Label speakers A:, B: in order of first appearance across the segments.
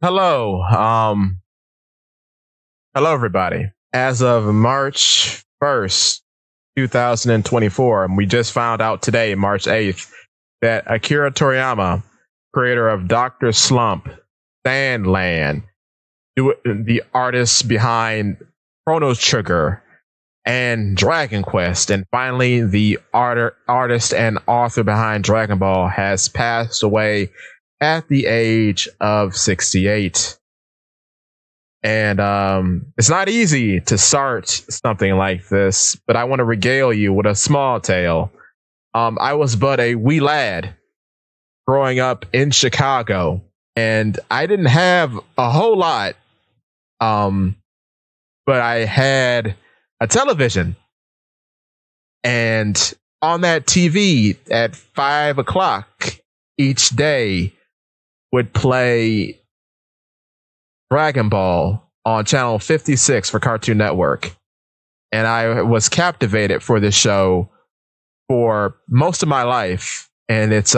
A: Hello. Hello everybody. As of March 1st, 2024, and we just found out today, March 8th, that Akira Toriyama, creator of Dr. Slump, Sandland, the artist behind Chrono Trigger and Dragon Quest, and finally the artist and author behind Dragon Ball, has passed away at the age of 68. And it's not easy to start something like this, but I want to regale you with a small tale. I was but a wee lad growing up in Chicago, and I didn't have a whole lot, but I had a television. And on that TV at 5 o'clock each day would play Dragon Ball on channel 56 for Cartoon Network. And I was captivated for this show for most of my life. And it's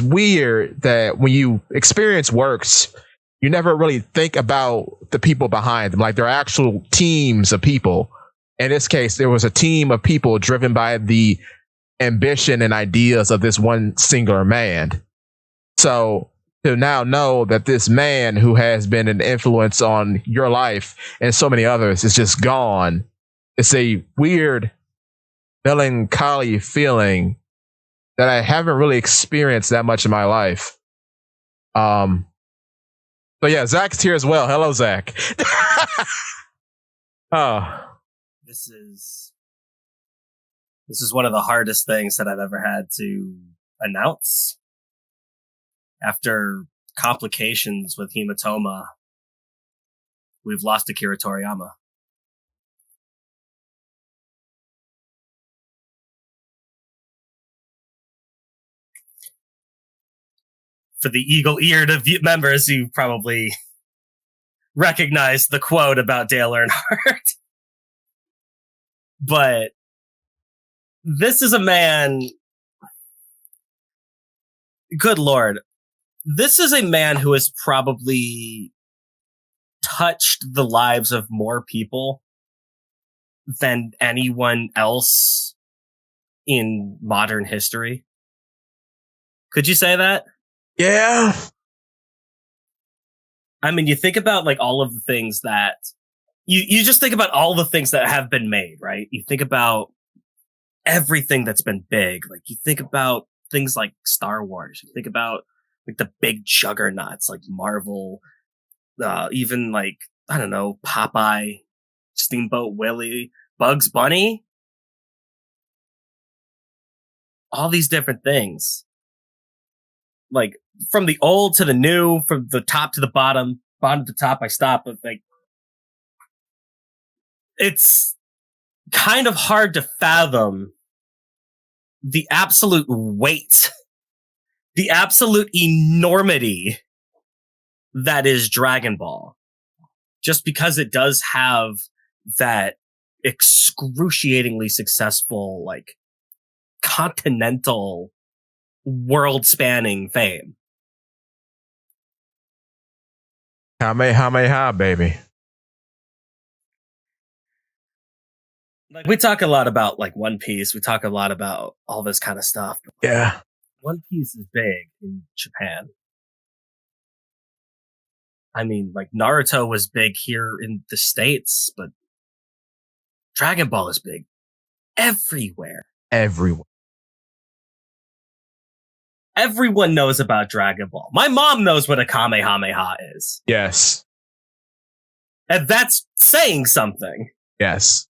A: weird that when you experience works, you never really think about the people behind them. Like, they're actual teams of people. In this case, there was a team of people driven by the ambition and ideas of this one singular man. So to now know that this man who has been an influence on your life and so many others is just gone, it's a weird melancholy feeling that I haven't really experienced that much in my life. So yeah, Zakk's here as well. Hello, Zakk. Oh.
B: This is one of the hardest things that I've ever had to announce. After complications with hematoma, we've lost Akira Toriyama. For the eagle-eared members, you probably recognize the quote about Dale Earnhardt. But this is a man... Good Lord. This is a man who has probably touched the lives of more people than anyone else in modern history. Could you say that?
A: Yeah.
B: I mean, you think about like all of the things that you just think about all the things that have been made, right? You think about everything that's been big. Like, you think about things like Star Wars. You think about like the big juggernauts like Marvel, even like, I don't know, Popeye, Steamboat Willie, Bugs Bunny. All these different things. Like, from the old to the new, from the top to the bottom to the top, I stop. But like, it's kind of hard to fathom the absolute weight, the absolute enormity that is Dragon Ball. Just because it does have that excruciatingly successful, like, continental, world-spanning fame.
A: Kamehameha, baby.
B: Like, we talk a lot about like One Piece. We talk a lot about all this kind of stuff.
A: Yeah.
B: One Piece is big in Japan. I mean, like, Naruto was big here in the States, but Dragon Ball is big everywhere.
A: Everywhere.
B: Everyone knows about Dragon Ball. My mom knows what a Kamehameha is.
A: Yes.
B: And that's saying something.
A: Yes.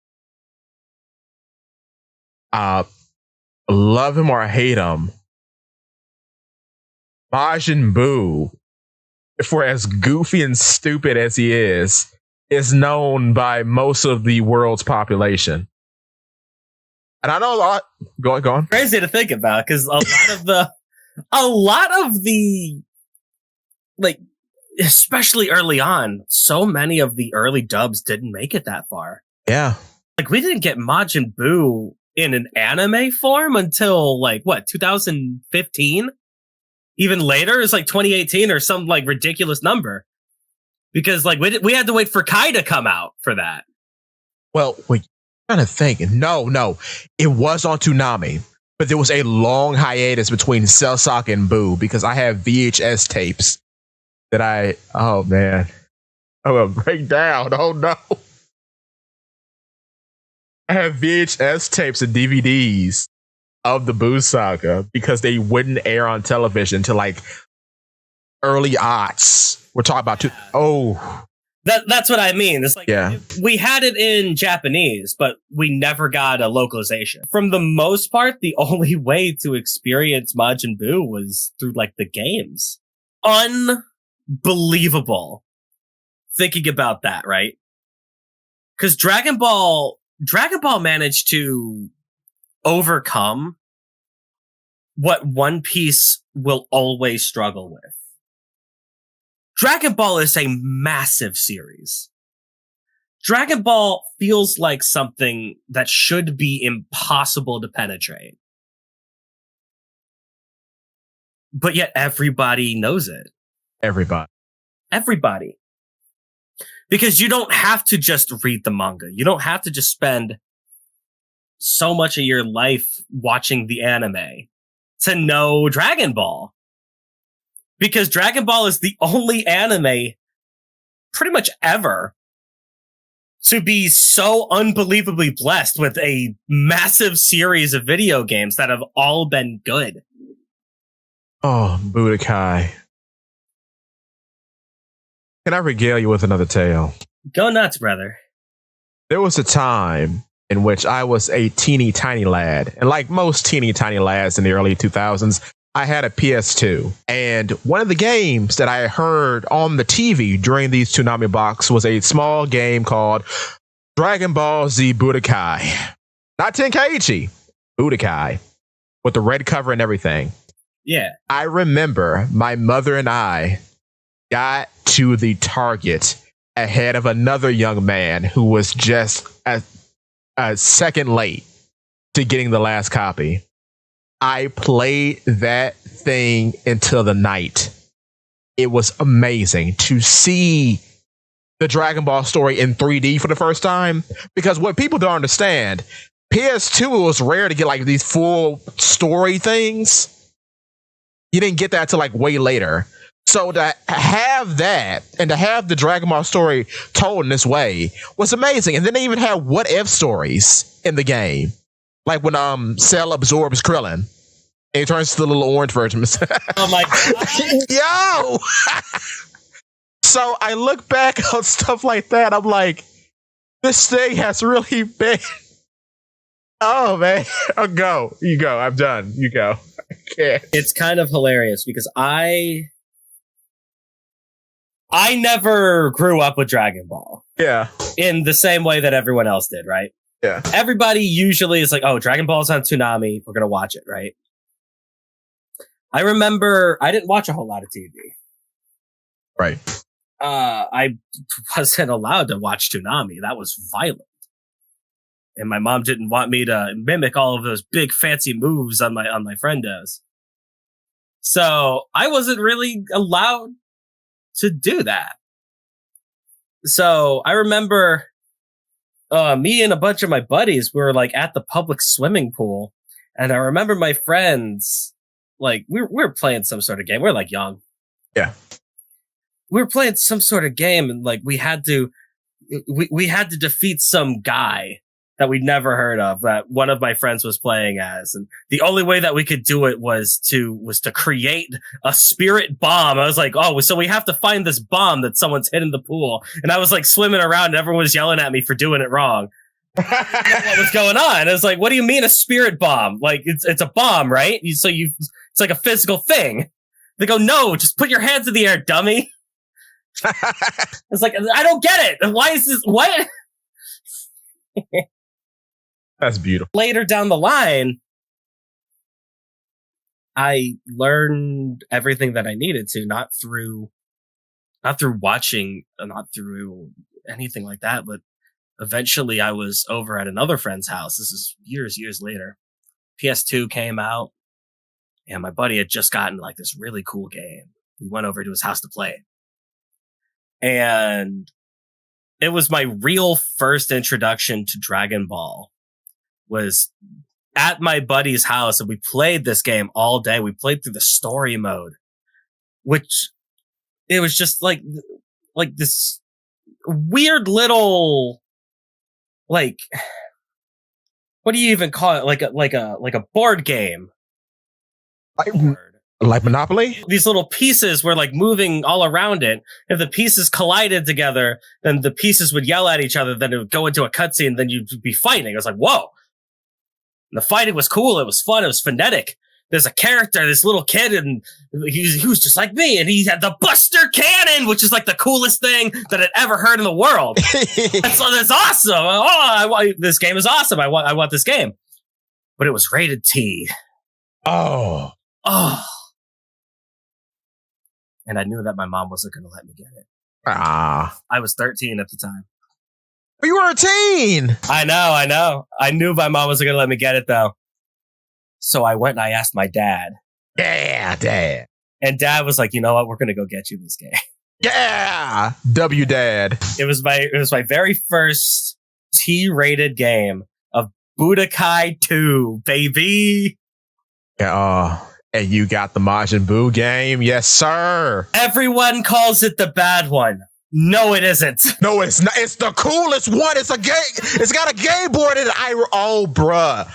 A: Love him or hate him, Majin Buu, for as goofy and stupid as he is known by most of the world's population. And I know a lot. Go on.
B: Crazy to think about, because a lot of the, like, especially early on, so many of the early dubs didn't make it that far.
A: Yeah.
B: Like, we didn't get Majin Buu in an anime form until, like, what, 2015? even later. It's like 2018 or some like ridiculous number. Because like we had to wait for Kai to come out for that.
A: Well, wait, I'm trying to think. No, it was on Toonami, but there was a long hiatus between Cellsock and Boo because I have VHS tapes that oh man, I'm gonna break down. Oh no, I have VHS tapes and DVDs of the Boo saga because they wouldn't air on television until like early aughts. We're talking about
B: That's what I mean. It's like we had it in Japanese, but we never got a localization. From the most part, the only way to experience Majin Buu was through like the games. Unbelievable. Thinking about that, right? Because Dragon Ball managed to overcome what One Piece will always struggle with. Dragon Ball is a massive series. Dragon Ball feels like something that should be impossible to penetrate. But yet everybody knows it. Everybody. Because you don't have to just read the manga. You don't have to just spend so much of your life watching the anime to know Dragon Ball. Because Dragon Ball is the only anime pretty much ever to be so unbelievably blessed with a massive series of video games that have all been good.
A: Oh, Budokai. Can I regale you with another tale?
B: Go nuts, brother.
A: There was a time in which I was a teeny tiny lad. And like most teeny tiny lads in the early 2000s, I had a PS2, and one of the games that I heard on the TV during these Toonami box was a small game called Dragon Ball Z Budokai. Not Tenkaichi, Budokai, with the red cover and everything.
B: Yeah.
A: I remember my mother and I got to the Target ahead of another young man who was just a second late to getting the last copy. I played that thing until the night. It was amazing to see the Dragon Ball story in 3D for the first time. Because what people don't understand, PS2 was rare to get like these full story things. You didn't get that till like way later. So to have that and to have the Dragon Ball story told in this way was amazing. And then they even had what if stories in the game. Like when Cell absorbs Krillin and he turns to the little orange version.
B: Oh my god.
A: Yo! So I look back on stuff like that. I'm like, this thing has really been. Oh man. Oh, go. You go. I'm done. You go. I can't.
B: It's kind of hilarious because I never grew up with Dragon Ball.
A: Yeah.
B: In the same way that everyone else did, right?
A: Yeah.
B: Everybody usually is like, oh, Dragon Ball's on Toonami. We're going to watch it, right? I remember I didn't watch a whole lot of TV.
A: Right.
B: I wasn't allowed to watch Toonami. That was violent. And my mom didn't want me to mimic all of those big fancy moves on my friendos. So I wasn't really allowed to do that. So I remember me and a bunch of my buddies were like at the public swimming pool, and I remember my friends like we were playing some sort of game. We were like young.
A: Yeah.
B: We were playing some sort of game, and like we had to defeat some guy that we'd never heard of that one of my friends was playing as. And the only way that we could do it was to create a spirit bomb. I was like, oh, so we have to find this bomb that someone's hid in the pool. And I was like swimming around and everyone was yelling at me for doing it wrong. What was going on? I was like, what do you mean a spirit bomb? Like it's a bomb, right? It's like a physical thing. They go, no, just put your hands in the air, dummy. It's like, I don't get it. Why is this? What?
A: That's beautiful.
B: Later down the line, I learned everything that I needed to, not through watching, not through anything like that, but eventually I was over at another friend's house. This is years later. PS2 came out, And my buddy had just gotten like this really cool game. We went over to his house to play it. And it was my real first introduction to Dragon Ball. Was at my buddy's house, and we played this game all day. We played through the story mode, which it was just like this weird little, like, what do you even call it? Like a board game.
A: Like Monopoly?
B: These little pieces were like moving all around it. If the pieces collided together, then the pieces would yell at each other. Then it would go into a cutscene. Then you'd be fighting. It was like, whoa. And the fighting was cool. It was fun. It was frenetic. There's a character, this little kid, and he was just like me. And he had the Buster Cannon, which is like the coolest thing that I'd ever heard in the world. That's awesome. Oh, this game is awesome. I want this game. But it was rated T.
A: Oh.
B: And I knew that my mom wasn't going to let me get it.
A: I
B: was 13 at the time.
A: You were a teen.
B: I know. I knew my mom wasn't going to let me get it, though. So I went and I asked my dad.
A: Yeah, Dad.
B: And Dad was like, you know what? We're going to go get you this game.
A: Yeah. W Dad.
B: It was my very first T-rated game of Budokai 2, baby.
A: Yeah. And you got the Majin Buu game? Yes, sir.
B: Everyone calls it the bad one. No, it isn't.
A: No, it's not. It's the coolest one. It's a game. It's got a game board in it. Oh, bruh.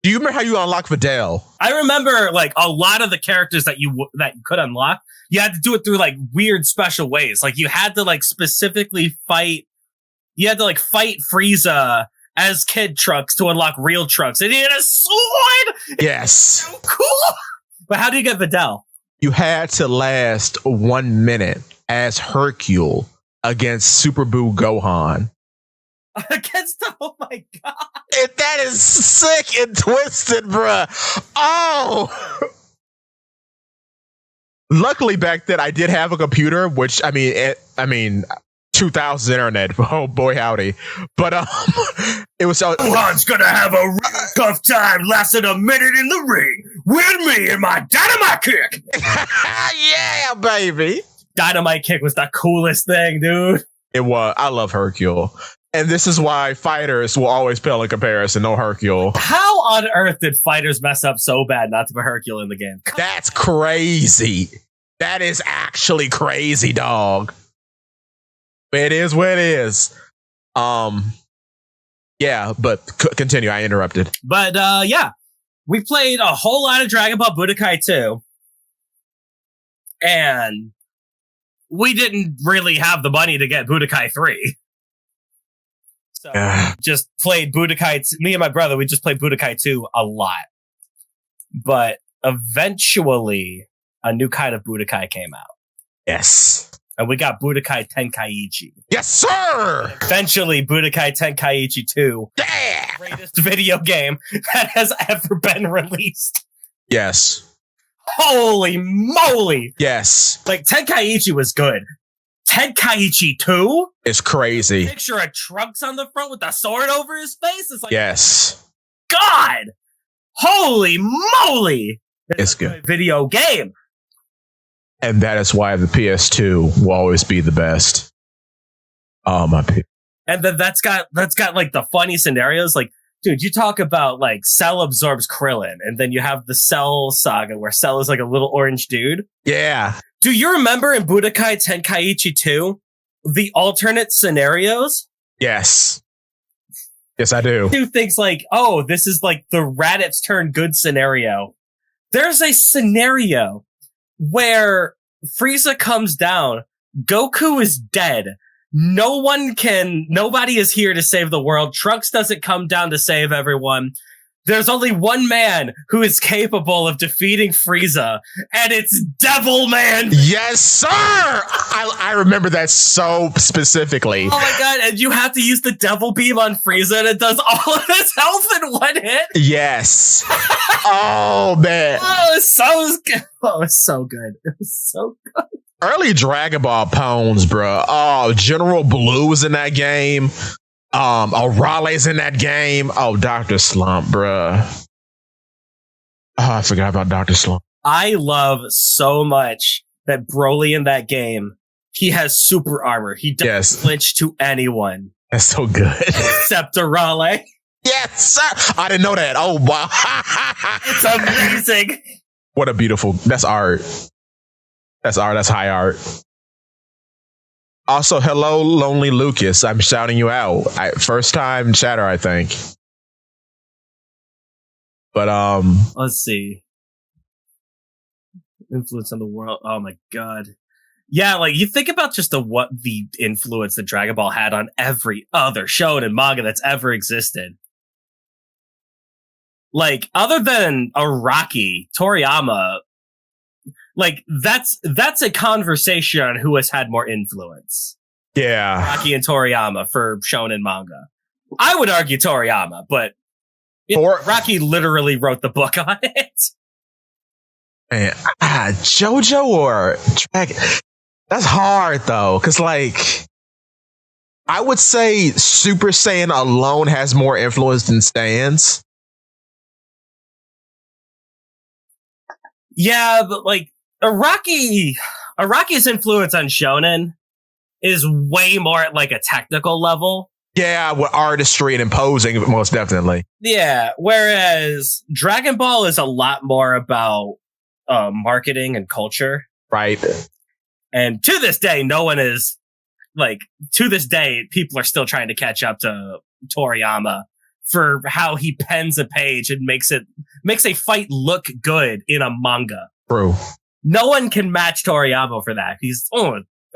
A: Do you remember how you unlock Videl?
B: I remember like a lot of the characters that you could unlock. You had to do it through like weird special ways. Like you had to like specifically fight. You had to like fight Frieza as Kid Trunks to unlock real Trunks. And he had a sword.
A: Yes.
B: So cool. But how do you get Videl?
A: You had to last 1 minute as Hercule against Super Buu Gohan.
B: Oh my god.
A: And that is sick and twisted, bruh. Oh. Luckily back then I did have a computer, which I mean 2000 internet. Oh boy, howdy. But it was
B: Gohan's gonna have a real tough time lasting a minute in the ring with me and my dynamite kick.
A: Yeah, baby.
B: Dynamite kick was the coolest thing, dude.
A: It was. I love Hercule. And this is why fighters will always pale in comparison. No Hercule.
B: How on earth did fighters mess up so bad not to put Hercule in the game?
A: That's crazy. That is actually crazy, dog. But it is what it is. Yeah, but continue. I interrupted.
B: But yeah, we played a whole lot of Dragon Ball Budokai 2. And we didn't really have the money to get Budokai 3. So just played Budokai. Me and my brother, we just played Budokai 2 a lot. But eventually, a new kind of Budokai came out.
A: Yes.
B: And we got Budokai Tenkaichi.
A: Yes, sir!
B: Eventually, Budokai Tenkaichi 2.
A: Yeah!
B: The greatest video game that has ever been released.
A: Yes.
B: Holy moly!
A: Yes.
B: Like, Tenkaichi was good. Tenkaichi 2?
A: It's crazy.
B: Picture of Trunks on the front with a sword over his face? It's like,
A: yes.
B: God! Holy moly!
A: It's good.
B: Video game.
A: And that is why the PS2 will always be the best. Oh, my people.
B: And then that's got like the funny scenarios. Like, dude, you talk about like Cell absorbs Krillin, and then you have the Cell saga where Cell is like a little orange dude.
A: Yeah.
B: Do you remember in Budokai Tenkaichi 2 the alternate scenarios?
A: Yes. Yes, I do.
B: Do things like, oh, this is like the Raditz turn good scenario. There's a scenario where Frieza comes down, Goku is dead. Nobody is here to save the world. Trunks doesn't come down to save everyone. There's only one man who is capable of defeating Frieza, and it's Devil Man.
A: Yes, sir! I remember that so specifically.
B: Oh my god, and you have to use the Devil Beam on Frieza, and it does all of his health in one hit?
A: Yes. Oh, man.
B: Oh, it's so good. Oh, it's so good. It was so good.
A: Early Dragon Ball pawns, bro. Oh, General Blue's in that game. Raleig's in that game. Oh, Dr. Slump, bruh. Oh, I forgot about Dr. Slump.
B: I love so much that Broly in that game, he has super armor. He doesn't flinch to anyone.
A: That's so good.
B: Except Raleigh.
A: Yes, sir. I didn't know that. Oh, wow.
B: It's amazing.
A: What a beautiful... That's art. That's art. That's high art. Also, hello, Lonely Lucas. I'm shouting you out. First time chatter, I think. But,
B: let's see. Influence on the world. Oh, my God. Yeah, like, you think about just what the influence that Dragon Ball had on every other shonen manga that's ever existed. Like, other than Araki, Toriyama, like, that's a conversation on who has had more influence.
A: Yeah.
B: Araki and Toriyama for shonen manga. I would argue Toriyama, but Araki literally wrote the book on it.
A: Man, JoJo or Dragon... That's hard, though, because, like, I would say Super Saiyan alone has more influence than Stans.
B: Yeah, but, like, Araki's influence on shonen is way more at, like, a technical level.
A: Yeah, with artistry and imposing, most definitely.
B: Yeah, whereas Dragon Ball is a lot more about marketing and culture.
A: Right.
B: And to this day, people are still trying to catch up to Toriyama for how he pens a page and makes a fight look good in a manga.
A: True.
B: No one can match Toriyama for that.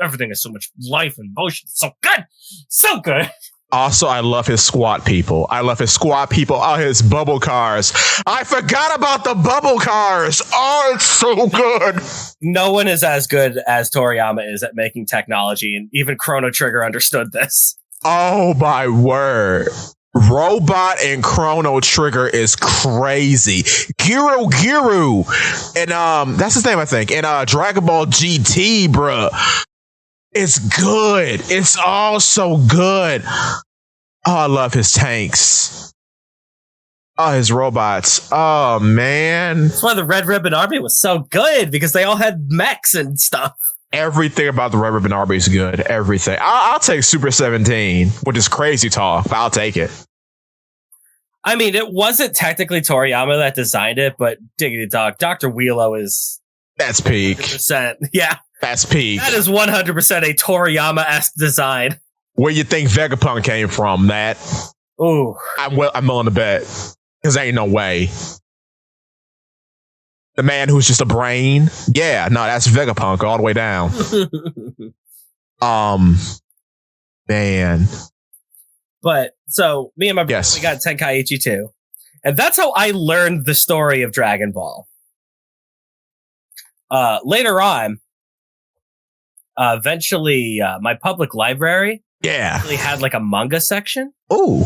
B: Everything has so much life and motion. So good. So good.
A: Also, I love his squat people. Oh, his bubble cars. I forgot about the bubble cars. Oh, it's so good.
B: No one is as good as Toriyama is at making technology, and even Chrono Trigger understood this.
A: Oh, my word. Robot and Chrono Trigger is crazy. Giru. And that's his name, I think. And Dragon Ball GT, bruh. It's good. It's all so good. Oh, I love his tanks. Oh, his robots. Oh, man.
B: That's why the Red Ribbon Army was so good, because they all had mechs and stuff.
A: Everything about the Red Ribbon Army is good. Everything. I'll take Super 17, which is crazy talk, but I'll take it.
B: I mean, it wasn't technically Toriyama that designed it, but diggity dog, Dr. Wheelo is...
A: That's peak.
B: 100%. Yeah.
A: That's peak.
B: That is 100% a Toriyama-esque design.
A: Where you think Vegapunk came from, Matt?
B: Ooh.
A: I'm willing to bet. Because there ain't no way. The man who's just a brain? Yeah, no, that's Vegapunk all the way down. Man.
B: But, so, me and my brother, we got Tenkaichi 2. And that's how I learned the story of Dragon Ball. Later on, eventually, my public library actually had like a manga section.
A: Ooh.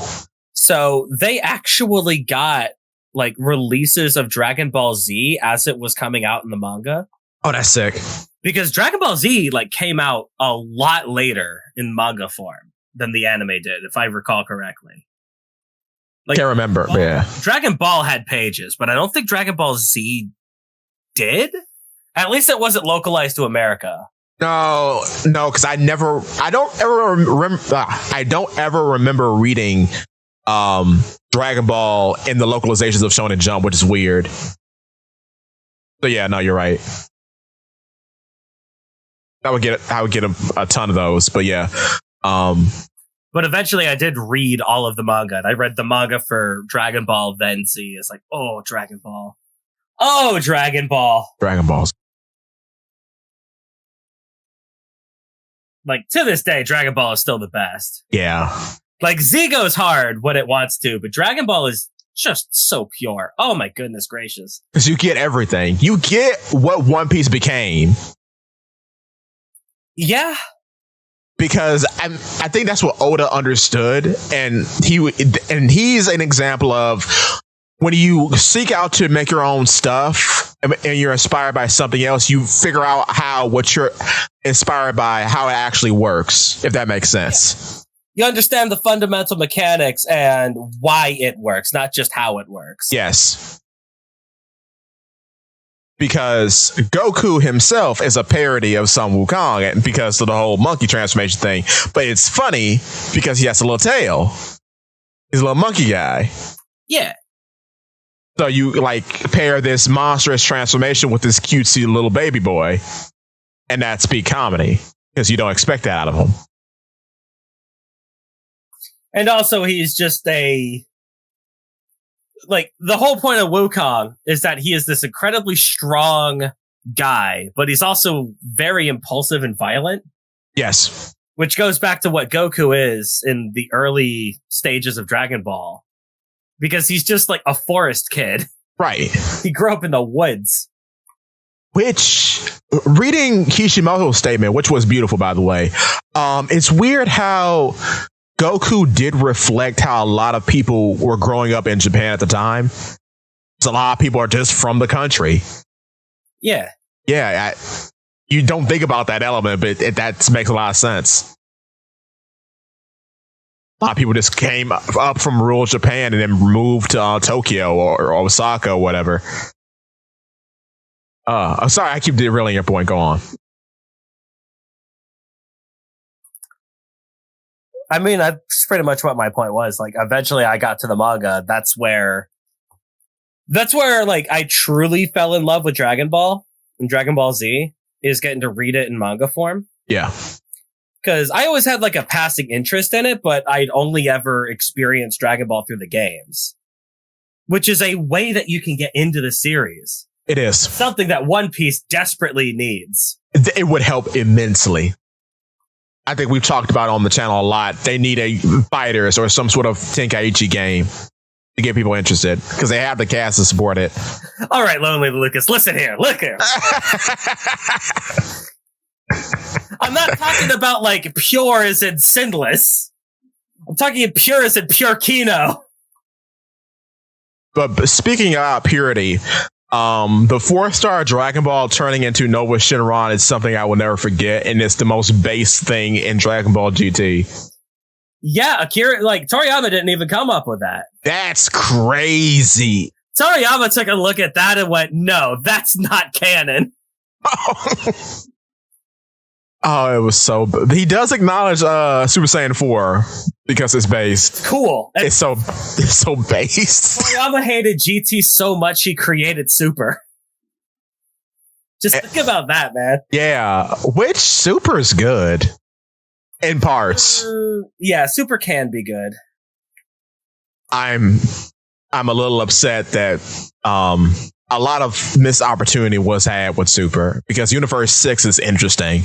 B: So they actually got like releases of Dragon Ball Z as it was coming out in the manga.
A: Oh, that's sick.
B: Because Dragon Ball Z like came out a lot later in manga form than the anime did, if I recall correctly. Like,
A: Can't remember, yeah.
B: Dragon Ball had pages, but I don't think Dragon Ball Z did. At least it wasn't localized to America.
A: No, because I don't ever remember reading Dragon Ball in the localizations of Shonen Jump, which is weird. So yeah, no, you're right. I would get a ton of those, but yeah.
B: But eventually I did read all of the manga. And I read the manga for Dragon Ball then Z. It's like, oh, Dragon Ball. Oh, Dragon Ball.
A: Dragon Balls.
B: Like, to this day, Dragon Ball is still the best.
A: Yeah.
B: Like, Z goes hard when it wants to, but Dragon Ball is just so pure. Oh my goodness gracious.
A: Because you get everything. You get what One Piece became.
B: Yeah.
A: Because I think that's what Oda understood. And he's an example of when you seek out to make your own stuff and you're inspired by something else, you figure out what you're inspired by, how it actually works, if that makes sense.
B: You understand the fundamental mechanics and why it works, not just how it works.
A: Yes. because Goku himself is a parody of Sun Wukong and because of the whole monkey transformation thing. But it's funny because he has a little tail. He's a little monkey guy.
B: Yeah.
A: So you like pair this monstrous transformation with this cutesy little baby boy, and that's peak comedy because you don't expect that out of him.
B: And also, he's just the whole point of Wukong is that he is this incredibly strong guy, but he's also very impulsive and violent. Yes. Which goes back to what Goku is in the early stages of Dragon Ball. Because he's just like a forest kid. Right. He grew up in the woods.
A: Which, reading Kishimoto's statement, which was beautiful, by the way, it's weird how Goku did reflect how a lot of people were growing up in Japan at the time. So a lot of people are just from the country.
B: Yeah.
A: Yeah. You don't think about that element, but that makes a lot of sense. A lot of people just came up from rural Japan and then moved to Tokyo or Osaka or whatever. I'm sorry, I keep derailing your point. Go on.
B: I mean, that's pretty much what my point was. Like, eventually I got to the manga. That's where like I truly fell in love with Dragon Ball and Dragon Ball Z is getting to read it in manga form.
A: Yeah.
B: Because I always had like a passing interest in it, but I'd only ever experienced Dragon Ball through the games, which is a way that you can get into the series.
A: It is.
B: Something that One Piece desperately needs.
A: It would help immensely. I think we've talked about it on the channel a lot. They need a fighters or some sort of Tenkaichi game to get people interested because they have the cast to support it.
B: All right, Lonely Lucas, listen here. Look here. I'm not talking about like pure as in sinless. I'm talking pure as in pure Kino.
A: But speaking of purity, the 4-star Dragon Ball turning into Nova Shinron is something I will never forget, and it's the most base thing in Dragon Ball GT.
B: Yeah, Akira, like Toriyama didn't even come up with that.
A: That's crazy.
B: Toriyama took a look at that and went, "No, that's not canon."
A: Oh, it was so. He does acknowledge Super Saiyan 4 because it's based.
B: It's cool.
A: It's so based.
B: Toriyama hated GT so much he created Super. Just think about that, man.
A: Yeah, which Super's good in parts.
B: Yeah, Super can be good.
A: I'm a little upset that a lot of missed opportunity was had with Super because Universe 6 is interesting.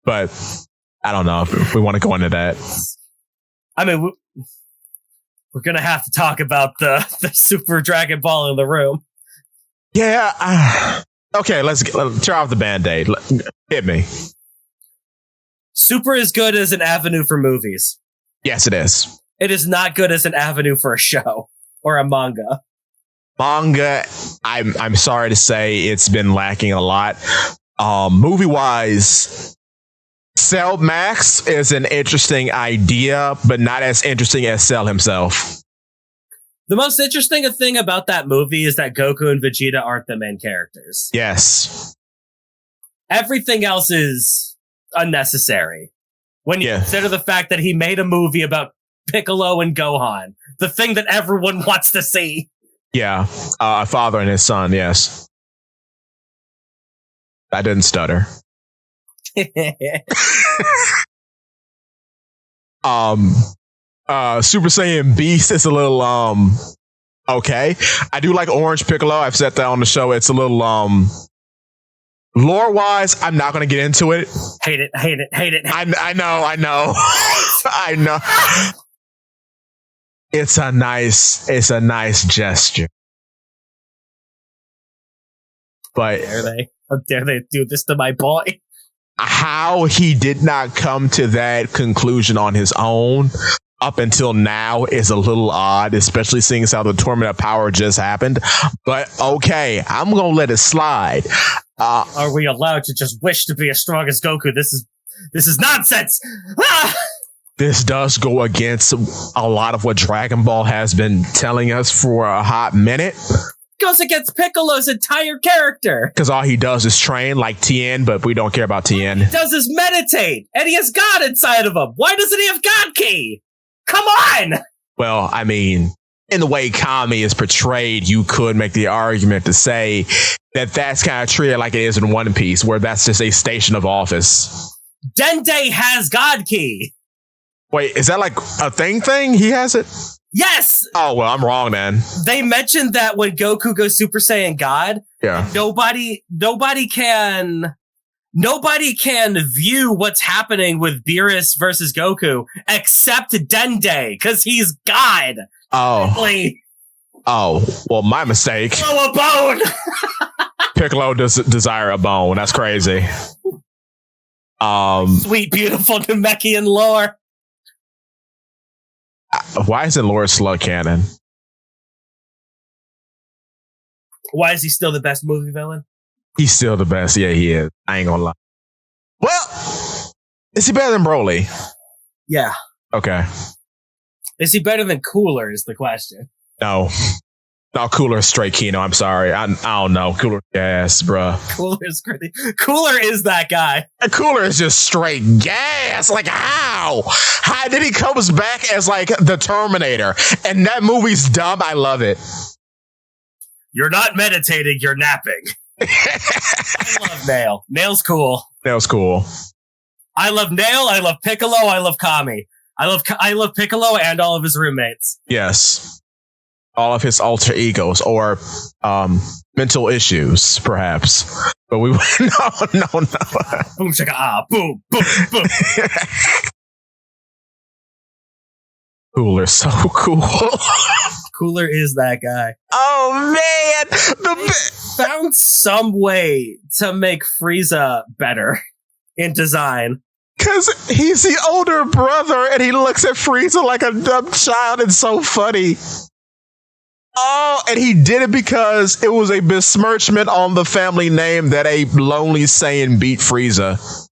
A: But I don't know if we want to go into that.
B: I mean, we're going to have to talk about the Super Dragon Ball in the room.
A: Yeah. Okay, let's tear off the Band-Aid. Hit me.
B: Super is good as an avenue for movies.
A: Yes, it is.
B: It is not good as an avenue for a show or a manga.
A: Manga, I'm sorry to say, it's been lacking a lot. Movie-wise, Cell Max is an interesting idea, but not as interesting as Cell himself.
B: The most interesting thing about that movie is that Goku and Vegeta aren't the main characters.
A: Yes.
B: Everything else is unnecessary. When you consider the fact that he made a movie about Piccolo and Gohan, the thing that everyone wants to see. Yeah,
A: a father and his son, yes. I didn't stutter. Super Saiyan Beast is a little okay. I do like Orange Piccolo. I've said that on the show. It's a little lore wise, I'm not gonna get into it.
B: Hate it.
A: I know. I know. It's a nice gesture. But
B: how dare they do this to my boy?
A: How he did not come to that conclusion on his own up until now is a little odd, especially seeing as how the Tournament of Power just happened. But okay, I'm gonna let it slide.
B: Are we allowed to just wish to be as strong as Goku? This is nonsense.
A: This does go against a lot of what Dragon Ball has been telling us for a hot minute.
B: goes against Piccolo's entire character.
A: Because all he does is train like Tien, but we don't care about Tien.
B: All he does is meditate, and he has God inside of him. Why doesn't he have God Key? Come on!
A: Well, I mean, in the way Kami is portrayed, you could make the argument to say that that's kind of treated like it is in One Piece, where that's just a station of office.
B: Dende has God Key.
A: Wait, is that like a thing? He has it?
B: Yes!
A: Oh, well, I'm wrong then.
B: They mentioned that when Goku goes Super Saiyan God, nobody can view what's happening with Beerus versus Goku except Dende, because he's God.
A: Oh, well, my mistake.
B: Oh, a bone!
A: Piccolo does desire a bone. That's crazy.
B: Sweet, beautiful Namekian lore.
A: Why isn't Lord Slug canon?
B: Why is he still the best movie villain?
A: He's still the best. Yeah, he is. I ain't gonna lie. Well, is he better than Broly?
B: Yeah.
A: Okay.
B: Is he better than Cooler is the question.
A: No, Cooler is straight Kino. I'm sorry. I don't know. Cooler gas, bruh.
B: Cooler is crazy. Cooler is that guy.
A: And Cooler is just straight gas. Like, how? How did he comes back as like the Terminator? And that movie's dumb. I love it.
B: You're not meditating. You're napping. I love Nail. Nail's cool.
A: Nail's cool.
B: I love Nail. I love Piccolo. I love Kami. I love Piccolo and all of his roommates.
A: Yes. All of his alter egos or mental issues, perhaps. But we no.
B: Boom shaka ah, boom, boom, boom.
A: Cooler's so cool.
B: Cooler is that guy.
A: Oh man,
B: They found some way to make Frieza better in design.
A: Because he's the older brother and he looks at Frieza like a dumb child. It's so funny. Oh, and he did it because it was a besmirchment on the family name that a lonely Saiyan beat Frieza.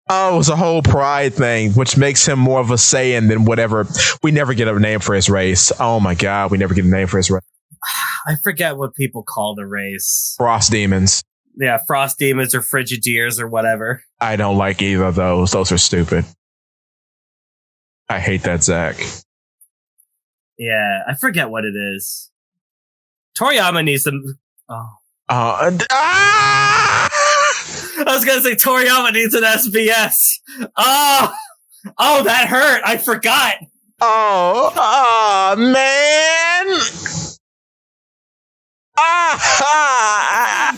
A: Oh, it was a whole pride thing, which makes him more of a Saiyan than whatever. We never get a name for his race. Oh my god, we never get a name for his race.
B: I forget what people call the race.
A: Frost demons.
B: Yeah, Frost Demons or Frigideers or whatever.
A: I don't like either of those. Those are stupid. I hate that Zakk.
B: Yeah, I forget what it is. Toriyama needs them. Oh.
A: Ah!
B: I was gonna say Toriyama needs an SBS. Oh, that hurt. I forgot.
A: Oh, man.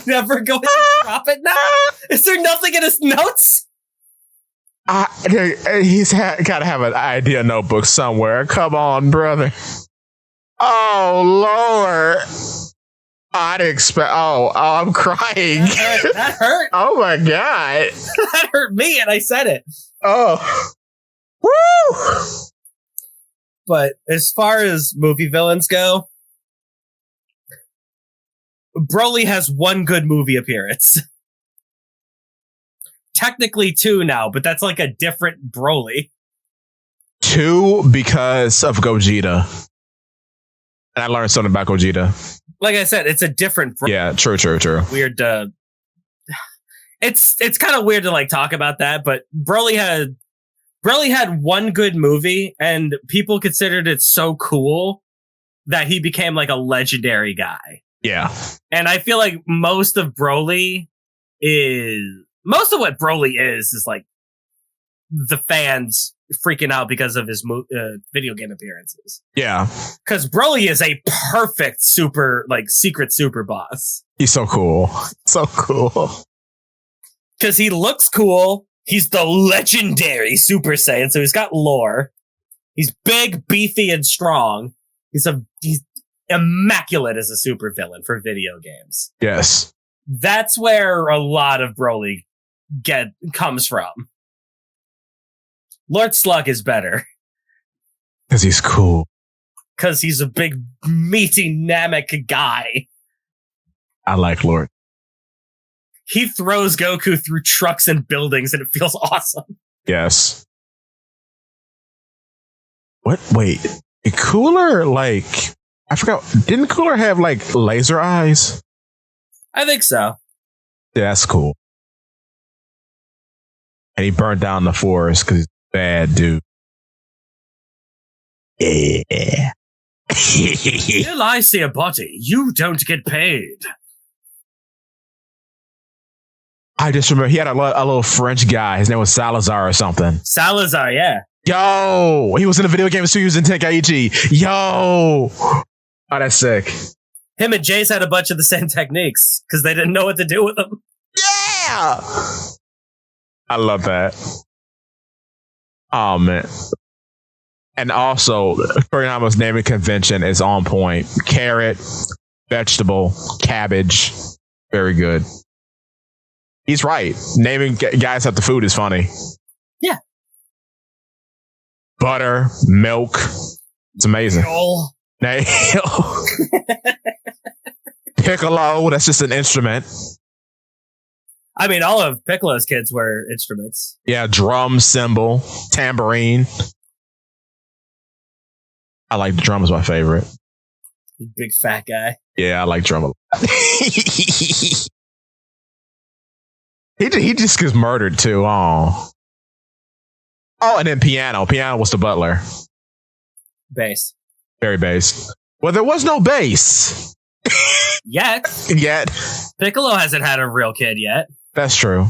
B: Never going to drop it now? Is there nothing in his notes?
A: He's got to have an idea notebook somewhere. Come on, brother. Oh, Lord. I didn't expect. Oh, I'm crying.
B: That hurt.
A: Oh, my God.
B: That hurt me, and I said it.
A: Oh. Woo!
B: But as far as movie villains go, Broly has one good movie appearance. Technically two now, but that's like a different Broly.
A: Two because of Gogeta. And I learned something about Gogeta.
B: Like I said, it's a different Broly.
A: Yeah, true.
B: Weird it's kind of weird to like talk about that, but Broly had one good movie and people considered it so cool that he became like a legendary guy.
A: Yeah.
B: And I feel like most of what Broly is like the fans freaking out because of his video game appearances.
A: Yeah.
B: Because Broly is a perfect super, like, secret super boss.
A: He's so cool. So cool.
B: Because he looks cool. He's the legendary Super Saiyan, so he's got lore. He's big, beefy, and strong. He's immaculate as a super villain for video games.
A: Yes.
B: That's where a lot of Broly comes from. Lord Slug is better.
A: Because he's cool.
B: Because he's a big, meaty Namek guy.
A: I like Lord.
B: He throws Goku through trucks and buildings, and it feels awesome.
A: Yes. What? Wait. Cooler, like, I forgot. Didn't Cooler have like laser eyes?
B: I think so.
A: Yeah, that's cool. And he burned down the forest because he's a bad dude. Yeah.
B: Till I see a body, you don't get paid.
A: I just remember he had a little French guy. His name was Salazar or something.
B: Salazar, yeah.
A: Yo, he was in a video game too. He was in Tenkaichi. Yo, oh, that's sick.
B: Him and Jace had a bunch of the same techniques because they didn't know what to do with them.
A: Yeah, I love that. Oh man. And also, Toriyama's naming convention is on point. Carrot, vegetable, cabbage. Very good. He's right. Naming guys after food is funny.
B: Yeah.
A: Butter, milk. It's amazing. Nail. Piccolo, that's just an instrument.
B: I mean, all of Piccolo's kids were instruments.
A: Yeah, drum, cymbal, tambourine. I like the drum is my favorite.
B: Big fat guy.
A: Yeah, I like drum a lot. he just gets murdered too. Oh, and then piano. Piano was the butler.
B: Bass.
A: Very bass. Well, there was no bass.
B: Yet.
A: Piccolo
B: hasn't had a real kid yet.
A: That's true.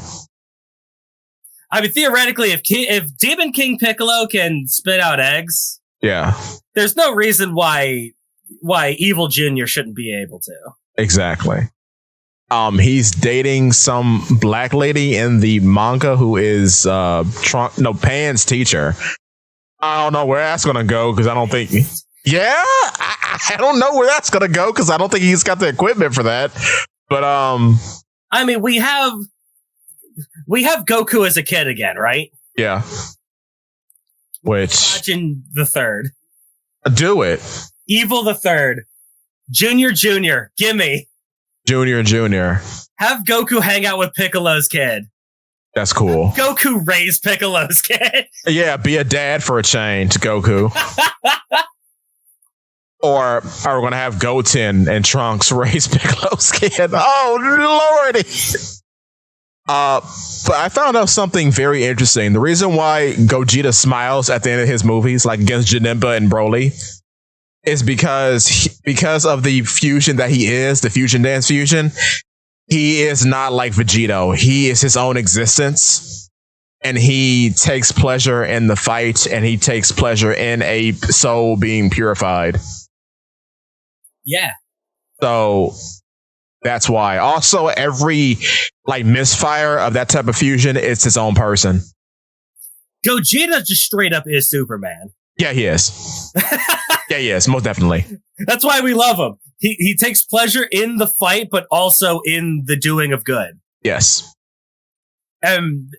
B: I mean, theoretically, if Demon King Piccolo can spit out eggs,
A: yeah,
B: there's no reason why Evil Junior shouldn't be able to.
A: Exactly. He's dating some black lady in the manga who is Pan's teacher. I don't know where that's gonna go because I don't think. Yeah, I don't know where that's gonna go because I don't think he's got the equipment for that. But
B: I mean, we have Goku as a kid again, right?
A: Yeah. Which
B: Imagine the third.
A: Do it.
B: Evil the third. Junior, gimme.
A: Junior.
B: Have Goku hang out with Piccolo's kid.
A: That's cool.
B: Goku raise Piccolo's kid.
A: Yeah, be a dad for a change, Goku. Or are we going to have Goten and Trunks raise Piccolo's kid? Oh, lordy. But I found out something very interesting. The reason why Gogeta smiles at the end of his movies, like against Janemba and Broly, is because of the fusion that he is, the fusion dance fusion. He is not like Vegito. He is his own existence. And he takes pleasure in the fight, and he takes pleasure in a soul being purified.
B: Yeah.
A: So that's why. Also, every misfire of that type of fusion, it's his own person.
B: Gogeta just straight up is Superman.
A: Yeah, he is. Yeah, he is, most definitely.
B: That's why we love him. He takes pleasure in the fight, but also in the doing of good.
A: Yes.
B: And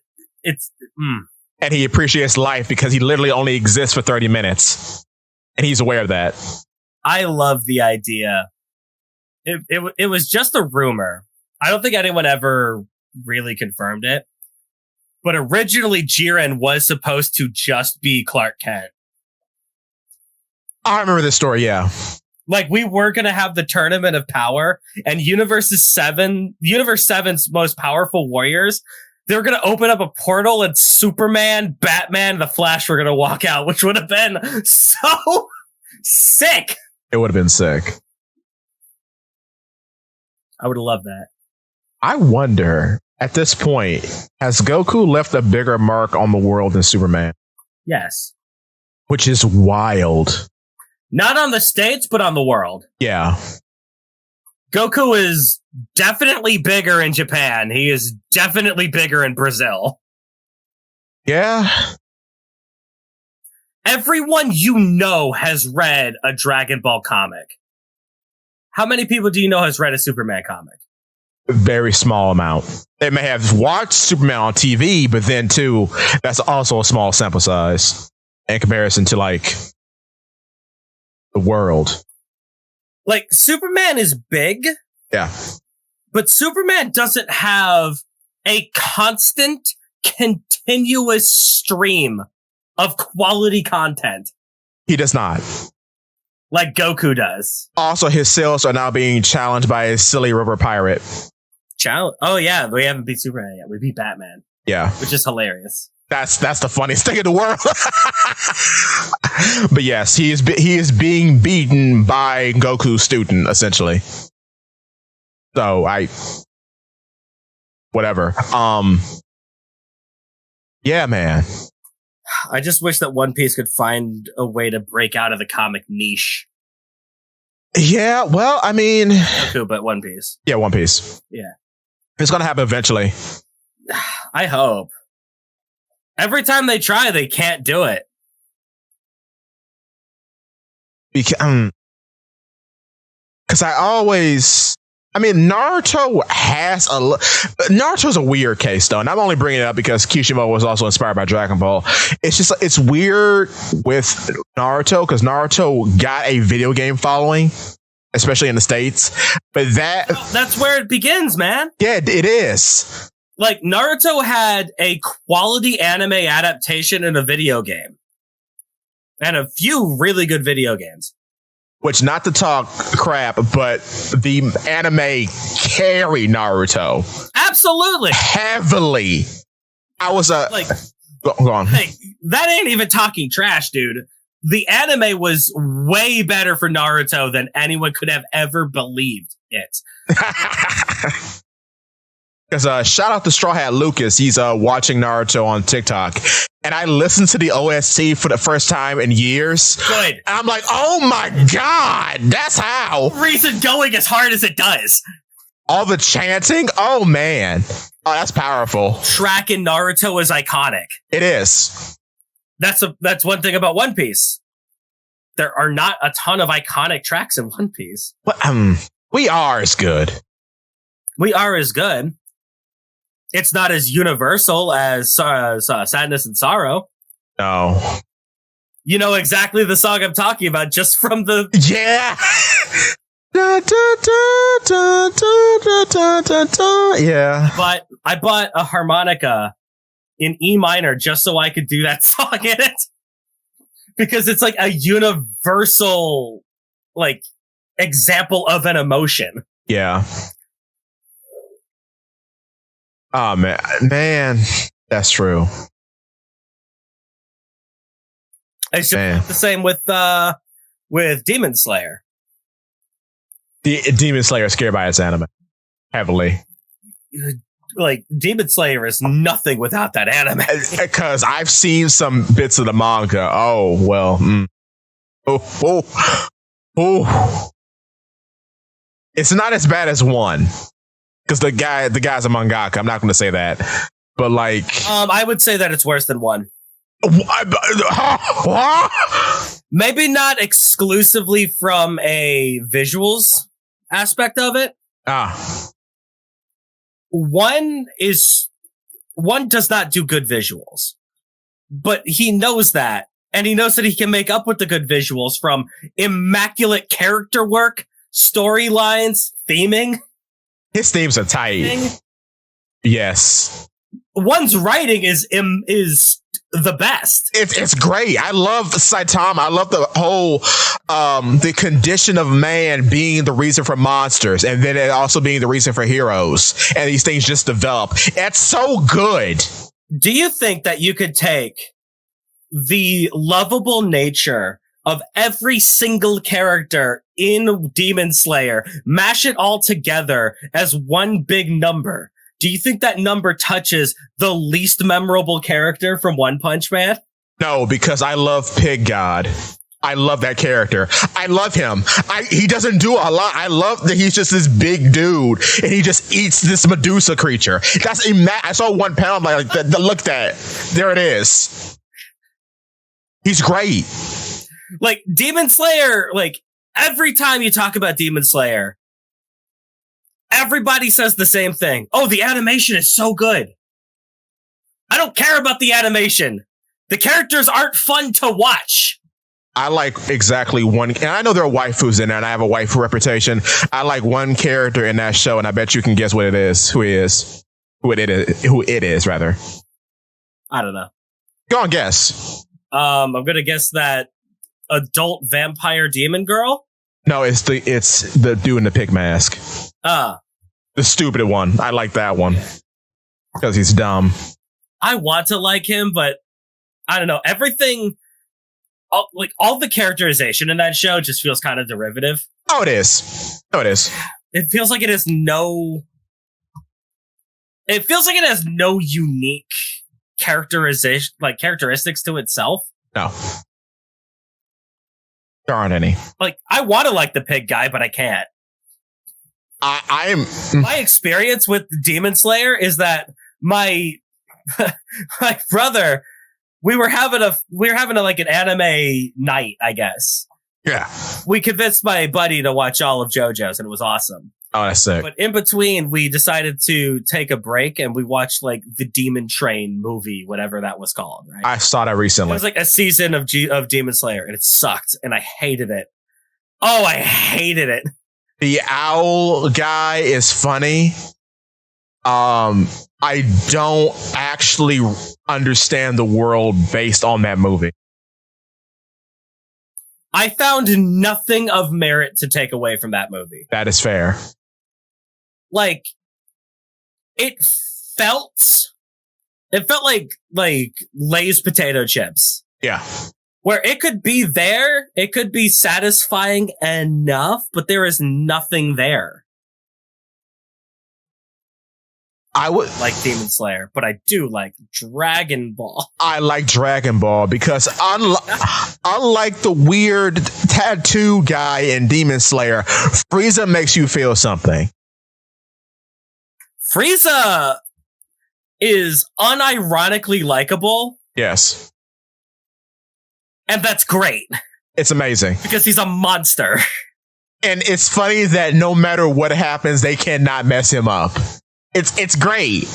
A: and he appreciates life because he literally only exists for 30 minutes. And he's aware of that.
B: I love the idea. It was just a rumor. I don't think anyone ever really confirmed it. But originally, Jiren was supposed to just be Clark Kent.
A: I remember this story, yeah.
B: Like, we were going to have the Tournament of Power, and Universe 7's most powerful warriors, they were going to open up a portal, and Superman, Batman, and the Flash were going to walk out, which would have been so sick.
A: It would have been sick.
B: I would have loved that.
A: I wonder, at this point, has Goku left a bigger mark on the world than Superman?
B: Yes.
A: Which is wild.
B: Not on the States, but on the world.
A: Yeah.
B: Goku is definitely bigger in Japan. He is definitely bigger in Brazil.
A: Yeah.
B: Everyone you know has read a Dragon Ball comic. How many people do you know has read a Superman comic?
A: A very small amount. They may have watched Superman on TV, but then too, that's also a small sample size in comparison to the world.
B: Like, Superman is big.
A: Yeah.
B: But Superman doesn't have a constant, continuous stream of quality content.
A: He does not.
B: Like Goku does.
A: Also, his sales are now being challenged by a silly rubber pirate.
B: Oh yeah, we haven't beat Superman yet. We beat Batman.
A: Yeah,
B: which is hilarious.
A: That's the funniest thing in the world. But yes, he is being beaten by Goku's student essentially. So whatever. Yeah, man.
B: I just wish that One Piece could find a way to break out of the comic niche.
A: Yeah, well, I mean,
B: Goku, but One Piece.
A: Yeah, One Piece.
B: Yeah,
A: it's gonna happen eventually.
B: I hope. Every time they try, they can't do it.
A: Because Naruto has Naruto's a weird case though, and I'm only bringing it up because Kishimoto was also inspired by Dragon Ball. It's just it's weird with Naruto because Naruto got a video game following, especially in the States. But
B: that's where it begins, man.
A: Yeah, it is.
B: Like Naruto had a quality anime adaptation in a video game, and a few really good video games.
A: Which, not to talk crap, but the anime carried Naruto.
B: Absolutely.
A: Heavily. I was
B: like,
A: go on.
B: Like, that ain't even talking trash, dude. The anime was way better for Naruto than anyone could have ever believed it.
A: Because shout out to Straw Hat Lucas. He's watching Naruto on TikTok. And I listened to the OST for the first time in years.
B: Good.
A: And I'm like, oh my God, that's how.
B: Reason going as hard as it does.
A: All the chanting. Oh man. Oh, that's powerful.
B: Track in Naruto is iconic.
A: It is.
B: That's one thing about One Piece. There are not a ton of iconic tracks in One Piece.
A: But we are as good.
B: We are as good. It's not as universal as Sadness and Sorrow.
A: No.
B: You know exactly the song I'm talking about just from the...
A: Yeah! Yeah.
B: But I bought a harmonica in E minor just so I could do that song in it. Because it's like a universal, like, example of an emotion.
A: Yeah. Oh man, that's true.
B: It's just the same with Demon Slayer.
A: The Demon Slayer is scared by its anime heavily.
B: Like Demon Slayer is nothing without that anime.
A: Because I've seen some bits of the manga. Oh well. Oh. It's not as bad as one. Because the guy's a mangaka. I'm not going to say that, but like,
B: I would say that it's worse than one. Maybe not exclusively from a visuals aspect of it. One does not do good visuals, but he knows that, and he knows that he can make up with the good visuals from immaculate character work, storylines, theming.
A: His themes are tight. Yes.
B: One's writing is the best.
A: It's great. I love Saitama. I love the whole the condition of man being the reason for monsters, and then it also being the reason for heroes, and these things just develop. It's so good.
B: Do you think that you could take the lovable nature of every single character in Demon Slayer, mash it all together as one big number? Do you think that number touches the least memorable character from One Punch Man?
A: No, because I love Pig God. I love that character. I love him. He doesn't do a lot. I love that he's just this big dude and he just eats this Medusa creature. I saw one panel. I'm like, look at that. There it is. He's great.
B: Like Demon Slayer, like every time you talk about Demon Slayer, everybody says the same thing. Oh, the animation is so good. I don't care about the animation. The characters aren't fun to watch.
A: I like exactly one, and I know there are waifus in there, and I have a waifu reputation. I like one character in that show, and I bet you can guess what it is. Who it is, rather.
B: I don't know.
A: Go on, guess.
B: I'm gonna guess that adult vampire demon girl?
A: No, it's the dude in the pig mask. The stupid one. I like that one because he's dumb.
B: I want to like him, but I don't know. Everything, all the characterization in that show just feels kind of derivative.
A: Oh, it is.
B: It feels like it has no. It feels like it has no unique characterization, like characteristics to itself.
A: No, there aren't any.
B: Like, I want to like the pig guy, but I can't.
A: I am.
B: My experience with Demon Slayer is that my brother, we were having a like an anime night, I guess.
A: Yeah.
B: We convinced my buddy to watch all of JoJo's, and it was awesome.
A: Oh, that's sick.
B: But in between, we decided to take a break, and we watched like the Demon Train movie, whatever that was called. Right?
A: I saw that recently.
B: It was like a season of Demon Slayer, and it sucked, and I hated it. Oh, I hated it.
A: The owl guy is funny. I don't actually understand the world based on that movie.
B: I found nothing of merit to take away from that movie.
A: That is fair.
B: Like, it felt like Lay's potato chips.
A: Yeah.
B: Where it could be there, it could be satisfying enough, but there is nothing there.
A: I would
B: like Demon Slayer, but I do like Dragon Ball.
A: I like Dragon Ball because unlike the weird tattoo guy in Demon Slayer, Frieza makes you feel something.
B: Frieza is unironically likable.
A: Yes.
B: And that's great.
A: It's amazing.
B: Because he's a monster.
A: And it's funny that no matter what happens, they cannot mess him up. It's great.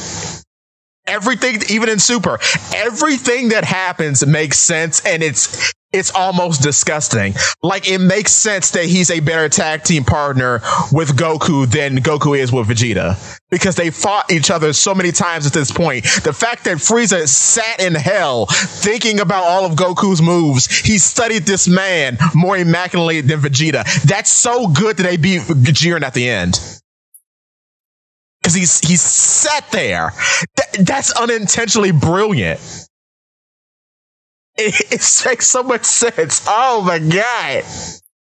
A: Everything, even in Super, everything that happens makes sense, and it's almost disgusting. Like, it makes sense that he's a better tag team partner with Goku than Goku is with Vegeta, because they fought each other so many times at this point. The fact that Frieza sat in hell thinking about all of Goku's moves, he studied this man more immaculately than Vegeta. That's so good that they beat Jiren at the end. Because he's sat there. That's unintentionally brilliant. It makes so much sense. Oh my god!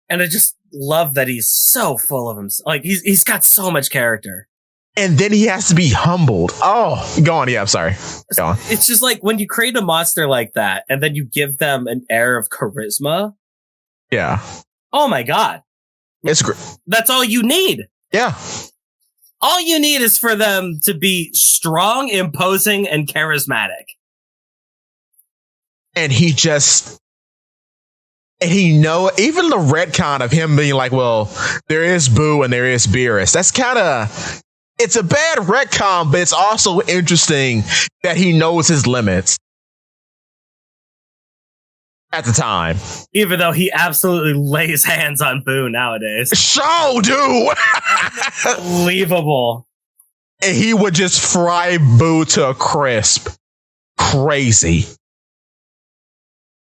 B: And I just love that he's so full of himself. Like, he's got so much character.
A: And then he has to be humbled. Oh, go on. Yeah, I'm sorry. Go on.
B: It's just like when you create a monster like that, and then you give them an air of charisma.
A: Yeah.
B: Oh my god!
A: It's great.
B: That's all you need.
A: Yeah.
B: All you need is for them to be strong, imposing, and charismatic.
A: And he even the retcon of him being like, well, there is Boo and there is Beerus. That's it's a bad retcon, but it's also interesting that he knows his limits at the time.
B: Even though he absolutely lays hands on Boo nowadays.
A: So, dude!
B: Unbelievable.
A: And he would just fry Boo to a crisp. Crazy.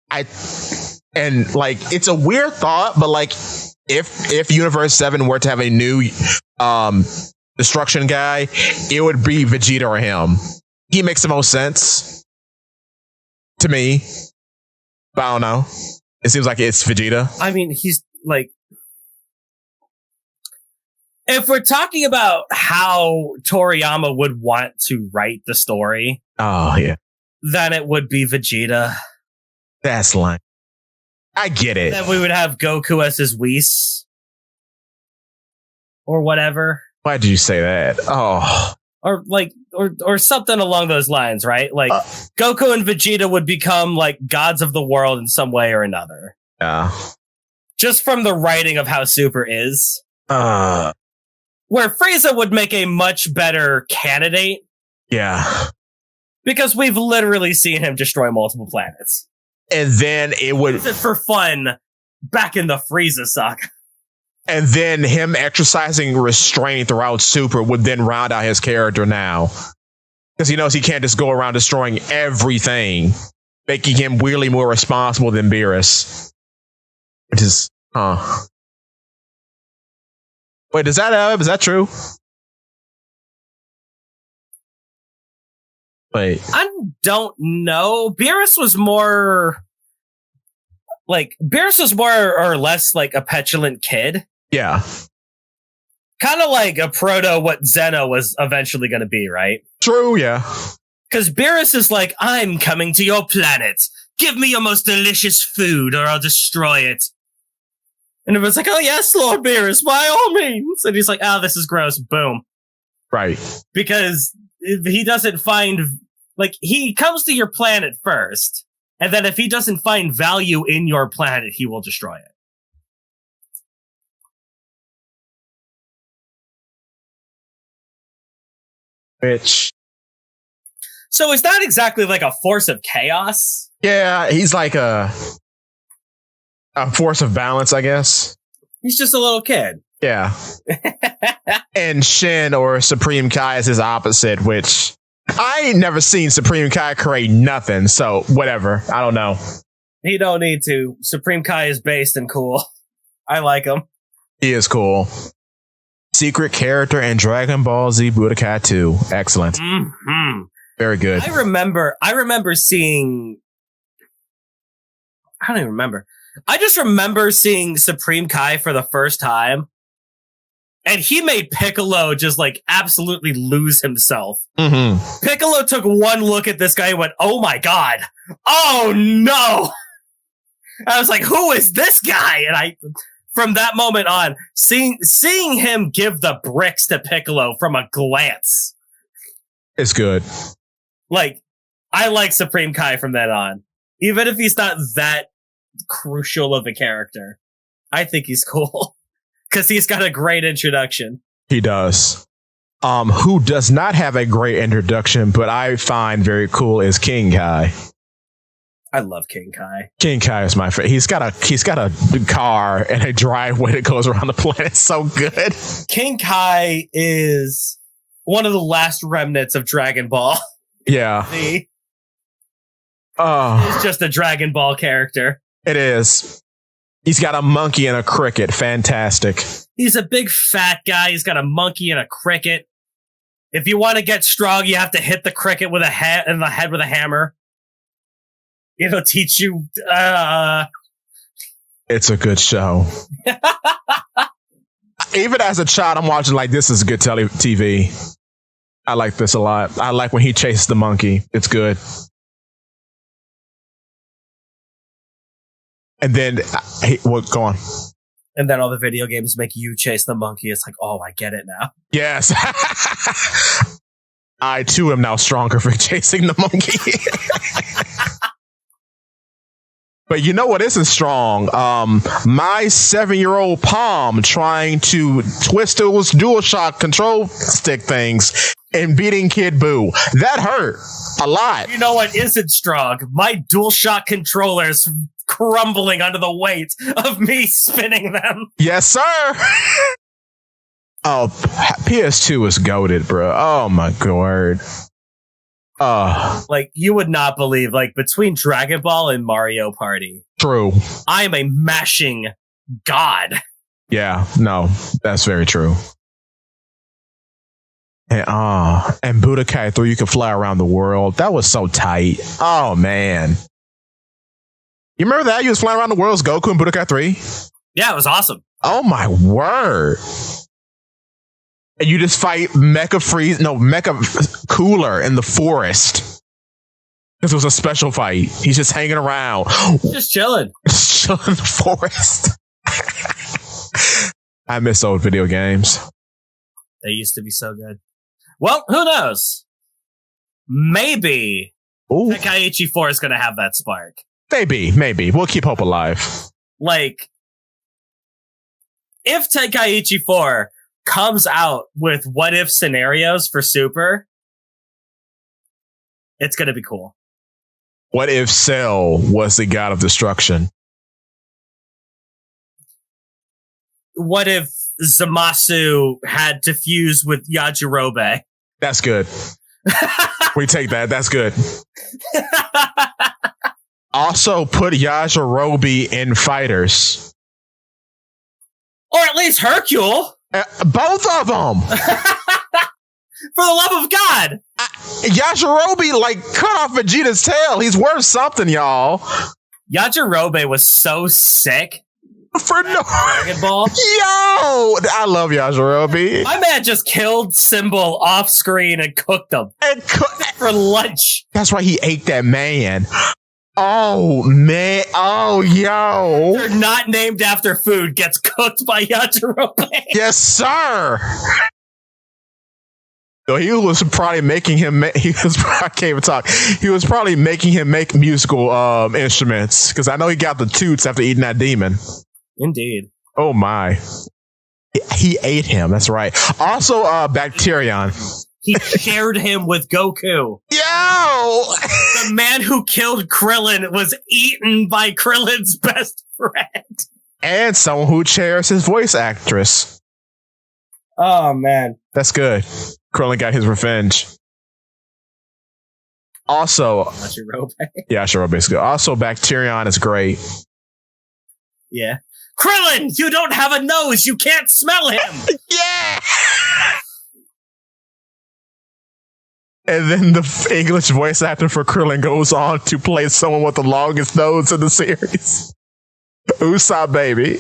A: It's a weird thought, but like, if Universe 7 were to have a new destruction guy, it would be Vegeta or him. He makes the most sense to me. But I don't know. It seems like it's Vegeta.
B: I mean, he's like, if we're talking about how Toriyama would want to write the story,
A: oh yeah,
B: then it would be Vegeta.
A: That's lame. I get it.
B: Then we would have Goku as his Whis. Or whatever.
A: Why did you say that? Oh.
B: Or like, or something along those lines, right? Like, Goku and Vegeta would become like gods of the world in some way or another.
A: Yeah.
B: Just from the writing of how Super is.
A: Where
B: Frieza would make a much better candidate.
A: Yeah.
B: Because we've literally seen him destroy multiple planets.
A: And then it would...
B: for fun back in the Frieza saga.
A: And then him exercising restraint throughout Super would then round out his character now. Because he knows he can't just go around destroying everything, making him weirdly more responsible than Beerus. Which is, Wait, is that true? Wait.
B: I don't know. Beerus was more or less like a petulant kid.
A: Yeah.
B: Kind of like a proto what Zeno was eventually going to be, right?
A: True, yeah.
B: Because Beerus is like, I'm coming to your planet. Give me your most delicious food or I'll destroy it. And everyone's like, oh yes, Lord Beerus, by all means. And he's like, oh, this is gross. Boom.
A: Right.
B: Because he doesn't find, he comes to your planet first. And then if he doesn't find value in your planet, he will destroy it.
A: Bitch.
B: So it's not exactly like a force of chaos.
A: Yeah, he's like a force of balance, I guess.
B: He's just a little kid.
A: Yeah. And Shin or Supreme Kai is his opposite, which I ain't never seen Supreme Kai create nothing, so whatever. I don't know.
B: He don't need to. Supreme Kai is based and cool. I like him.
A: He is cool. Secret character in Dragon Ball Z Budokai 2. Excellent.
B: Mm-hmm.
A: Very good.
B: I remember seeing... I don't even remember. I just remember seeing Supreme Kai for the first time. And he made Piccolo just absolutely lose himself.
A: Mm-hmm.
B: Piccolo took one look at this guy and went, oh my god. Oh no. I was like, who is this guy? And from that moment on, seeing him give the bricks to Piccolo from a glance.
A: It's good.
B: I like Supreme Kai from then on. Even if he's not that crucial of a character. I think he's cool. Because he's got a great introduction.
A: He does. Who does not have a great introduction, but I find very cool is King Kai.
B: I love King Kai.
A: King Kai is my favorite. He's got a car and a driveway that goes around the planet. It's so good.
B: King Kai is one of the last remnants of Dragon Ball.
A: Yeah.
B: He's just a Dragon Ball character.
A: It is. He's got a monkey and a cricket. Fantastic.
B: He's a big fat guy. He's got a monkey and a cricket. If you want to get strong, you have to hit the cricket with in the head with a hammer. It'll teach you.
A: It's a good show. Even as a child, I'm watching this is good TV. I like this a lot. I like when he chases the monkey. It's good. And then, go on.
B: And then all the video games make you chase the monkey. It's like, oh, I get it now.
A: Yes. I, too, am now stronger for chasing the monkey. But you know what isn't strong? My 7-year-old Palm trying to twist those DualShock control stick things and beating Kid Buu. That hurt a lot.
B: You know what isn't strong? My DualShock controllers crumbling under the weight of me spinning them.
A: Yes, sir. Oh, PS2 is goated, bro. Oh my god.
B: You would not believe, between Dragon Ball and Mario Party.
A: True.
B: I am a mashing god.
A: Yeah, no, that's very true. And Budokai 3, you can fly around the world. That was so tight. Oh man. You remember that? You was flying around the world as Goku in Budokai 3?
B: Yeah, it was awesome.
A: Oh my word. And you just fight Mecha Cooler in the forest. This was a special fight. He's just hanging around.
B: Just chilling.
A: Just chilling in the forest. I miss old video games.
B: They used to be so good. Well, who knows? Maybe Tenkaichi 4 is going to have that spark.
A: Maybe. We'll keep hope alive.
B: If Tenkaichi 4 comes out with what-if scenarios for Super, it's going to be cool.
A: What if Cell was the god of destruction?
B: What if Zamasu had to fuse with Yajirobe?
A: That's good. We take that. That's good. Also put Yajirobe in Fighters.
B: Or at least Hercule.
A: Both of them.
B: For the love of God.
A: Yajirobe, like, cut off Vegeta's tail. He's worth something, y'all.
B: Yajirobe was so sick.
A: For no
B: Dragon Ball.
A: Yo, I love Yajirobe.
B: My man just killed Symbol off screen and cooked him for lunch.
A: That's why he ate that man. Oh man. Oh yo.
B: They're not named after food gets cooked by Yajirobe.
A: Yes, sir. So he was probably making him. I can't even talk. He was probably making him make musical instruments because I know he got the toots after eating that demon.
B: Indeed.
A: Oh my. He ate him. That's right. Also, Bacterion.
B: He shared him with Goku.
A: Yo!
B: The man who killed Krillin was eaten by Krillin's best friend.
A: And someone who shares his voice actress.
B: Oh man.
A: That's good. Krillin got his revenge. Also,
B: Yajirobe.
A: Yeah, sure, basically. Also, Bacterion is great.
B: Yeah. Krillin, you don't have a nose. You can't smell him.
A: Yeah. And then the English voice actor for Krillin goes on to play someone with the longest nose in the series. Usopp Baby.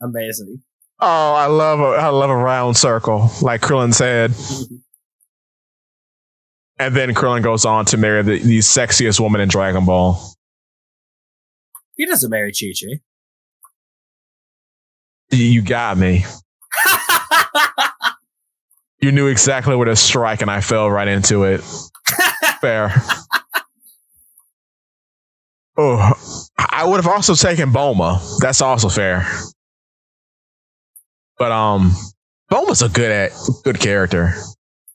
B: Amazing.
A: Oh, I love a round circle like Krillin's head. And then Krillin goes on to marry the sexiest woman in Dragon Ball.
B: He doesn't marry Chi-Chi.
A: You got me. You knew exactly where to strike, and I fell right into it. Fair. Oh, I would have also taken Bulma. That's also fair. But Bulma's a good character.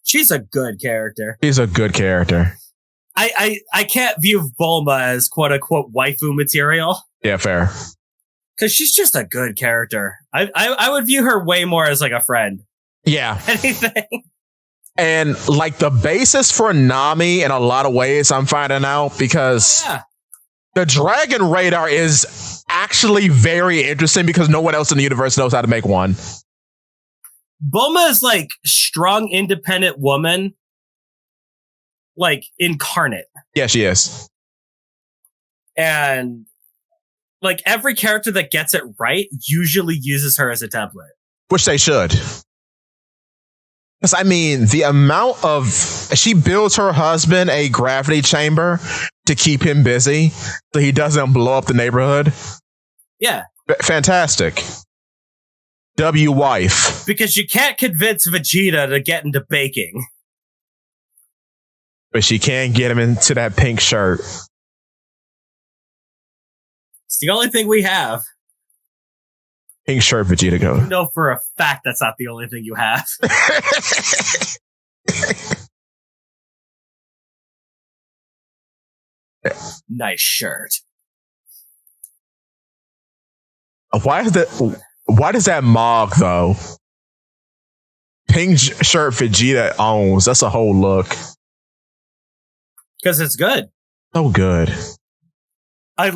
B: She's a good character.
A: She's a good character.
B: I can't view Bulma as quote unquote waifu material.
A: Yeah, fair.
B: Because she's just a good character. I would view her way more as like a friend.
A: Yeah.
B: Anything.
A: And like the basis for Nami in a lot of ways, I'm finding out because the Dragon Radar is actually very interesting because no one else in the universe knows how to make one.
B: Bulma is like strong, independent woman, like incarnate.
A: Yeah, she is.
B: And like every character that gets it right usually uses her as a template. Which
A: they should. Because I mean, the amount of she builds her husband a gravity chamber to keep him busy so he doesn't blow up the neighborhood.
B: Yeah.
A: Fantastic. W wife.
B: Because you can't convince Vegeta to get into baking.
A: But she can get him into that pink shirt.
B: It's the only thing we have.
A: Pink shirt, Vegeta go.
B: You know for a fact that's not the only thing you have. Nice shirt.
A: Why does that Mog though? Pink shirt Vegeta owns. That's a whole look.
B: Because it's good.
A: So good.
B: I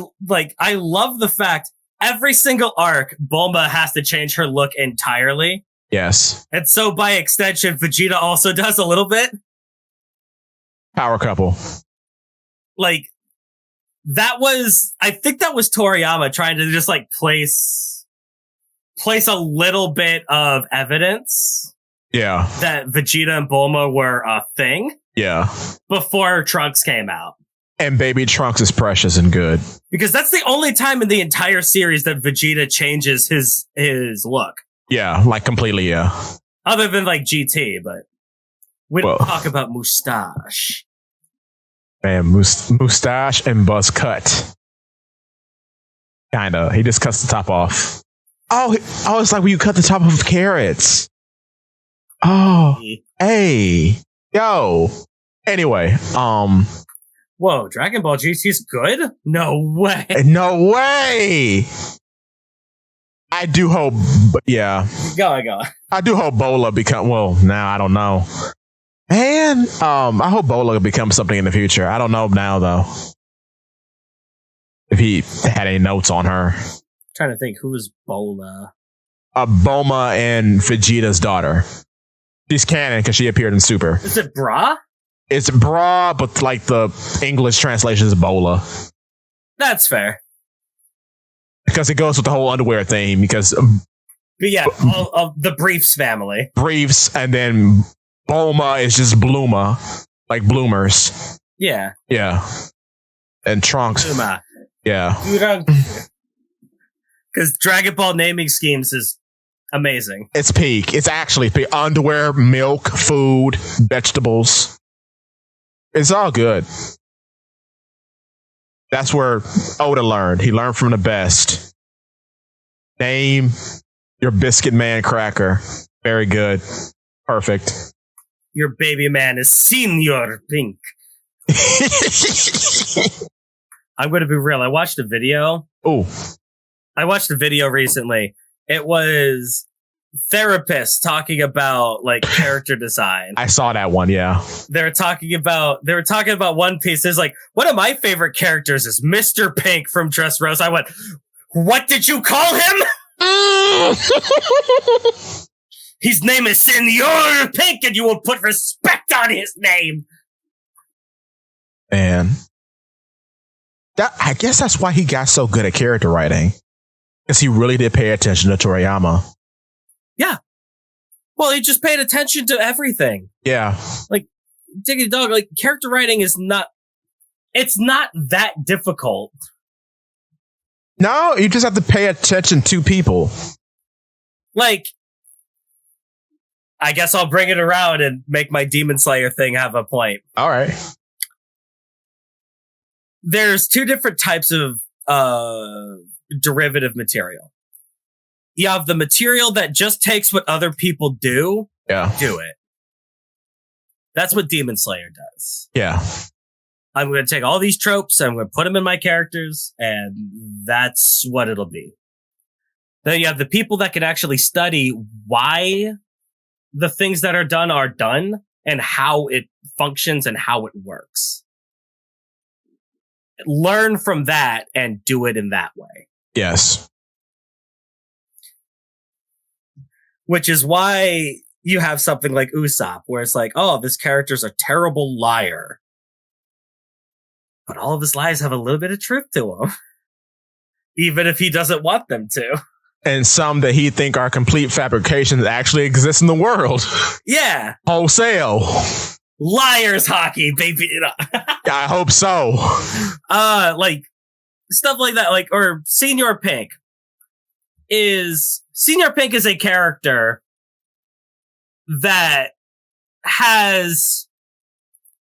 B: love the fact every single arc, Bulma has to change her look entirely.
A: Yes.
B: And so by extension, Vegeta also does a little bit.
A: Power couple.
B: Like, I think that was Toriyama trying to just like place a little bit of evidence.
A: Yeah.
B: That Vegeta and Bulma were a thing.
A: Yeah.
B: Before Trunks came out.
A: And baby Trunks is precious and good.
B: Because that's the only time in the entire series that Vegeta changes his look.
A: Yeah, like completely, yeah.
B: Other than like GT, but we don't talk about Mustache.
A: Man, Mustache and buzz cut. Kinda. He just cuts the top off. Oh, it's like when you cut the top of carrots. Oh, hey. Yo. Anyway,
B: whoa, Dragon Ball GT's good? No way.
A: No way. I do hope, yeah.
B: Go on.
A: I do hope Bola become, well, now I don't know. Man, I hope Bola becomes something in the future. I don't know now, though. If he had any notes on her.
B: I'm trying to think, who is Bola?
A: Bulma and Vegeta's daughter. She's canon because she appeared in Super.
B: Is it Bra?
A: It's Bra, but like the English translation is Bola.
B: That's fair.
A: Because it goes with the whole underwear theme. Because
B: but yeah, all of the Briefs family.
A: Briefs, and then Bulma is just Blooma, like bloomers.
B: Yeah.
A: Yeah. And Trunks.
B: Blooma.
A: Yeah.
B: Because Dragon Ball naming schemes is amazing.
A: It's peak. It's actually peak. Underwear, milk, food, vegetables. It's all good. That's where Oda learned. He learned from the best. Name your Biscuit Man cracker. Very good. Perfect.
B: Your baby man is Senior Pink. I'm going to be real. I watched a video. I watched a video recently. It was therapists talking about like character design.
A: I saw that one, yeah.
B: They were talking about One Piece. There's like, one of my favorite characters is Mr. Pink from Dressrosa. I went, what did you call him? His name is Senor Pink, and you will put respect on his name.
A: Man. I guess that's why he got so good at character writing. Because he really did pay attention to Toriyama.
B: Yeah. Well, he just paid attention to everything.
A: Yeah.
B: Like, Diggy Dog, like, character writing is it's not that difficult.
A: No, you just have to pay attention to people.
B: Like, I guess I'll bring it around and make my Demon Slayer thing have a point.
A: All right.
B: There's two different types of derivative material. You have the material that just takes what other people do, do it. That's what Demon Slayer does.
A: Yeah.
B: I'm going to take all these tropes, I'm going to put them in my characters, and that's what it'll be. Then you have the people that can actually study why the things that are done and how it functions and how it works. Learn from that and do it in that way.
A: Yes.
B: Which is why you have something like Usopp, where it's like, oh, this character's a terrible liar. But all of his lies have a little bit of truth to them. Even if he doesn't want them to.
A: And some that he think are complete fabrications actually exist in the world.
B: Yeah.
A: Wholesale.
B: Liars hockey, baby.
A: I hope so.
B: Like, stuff like that, like, or Senior Pink is a character that has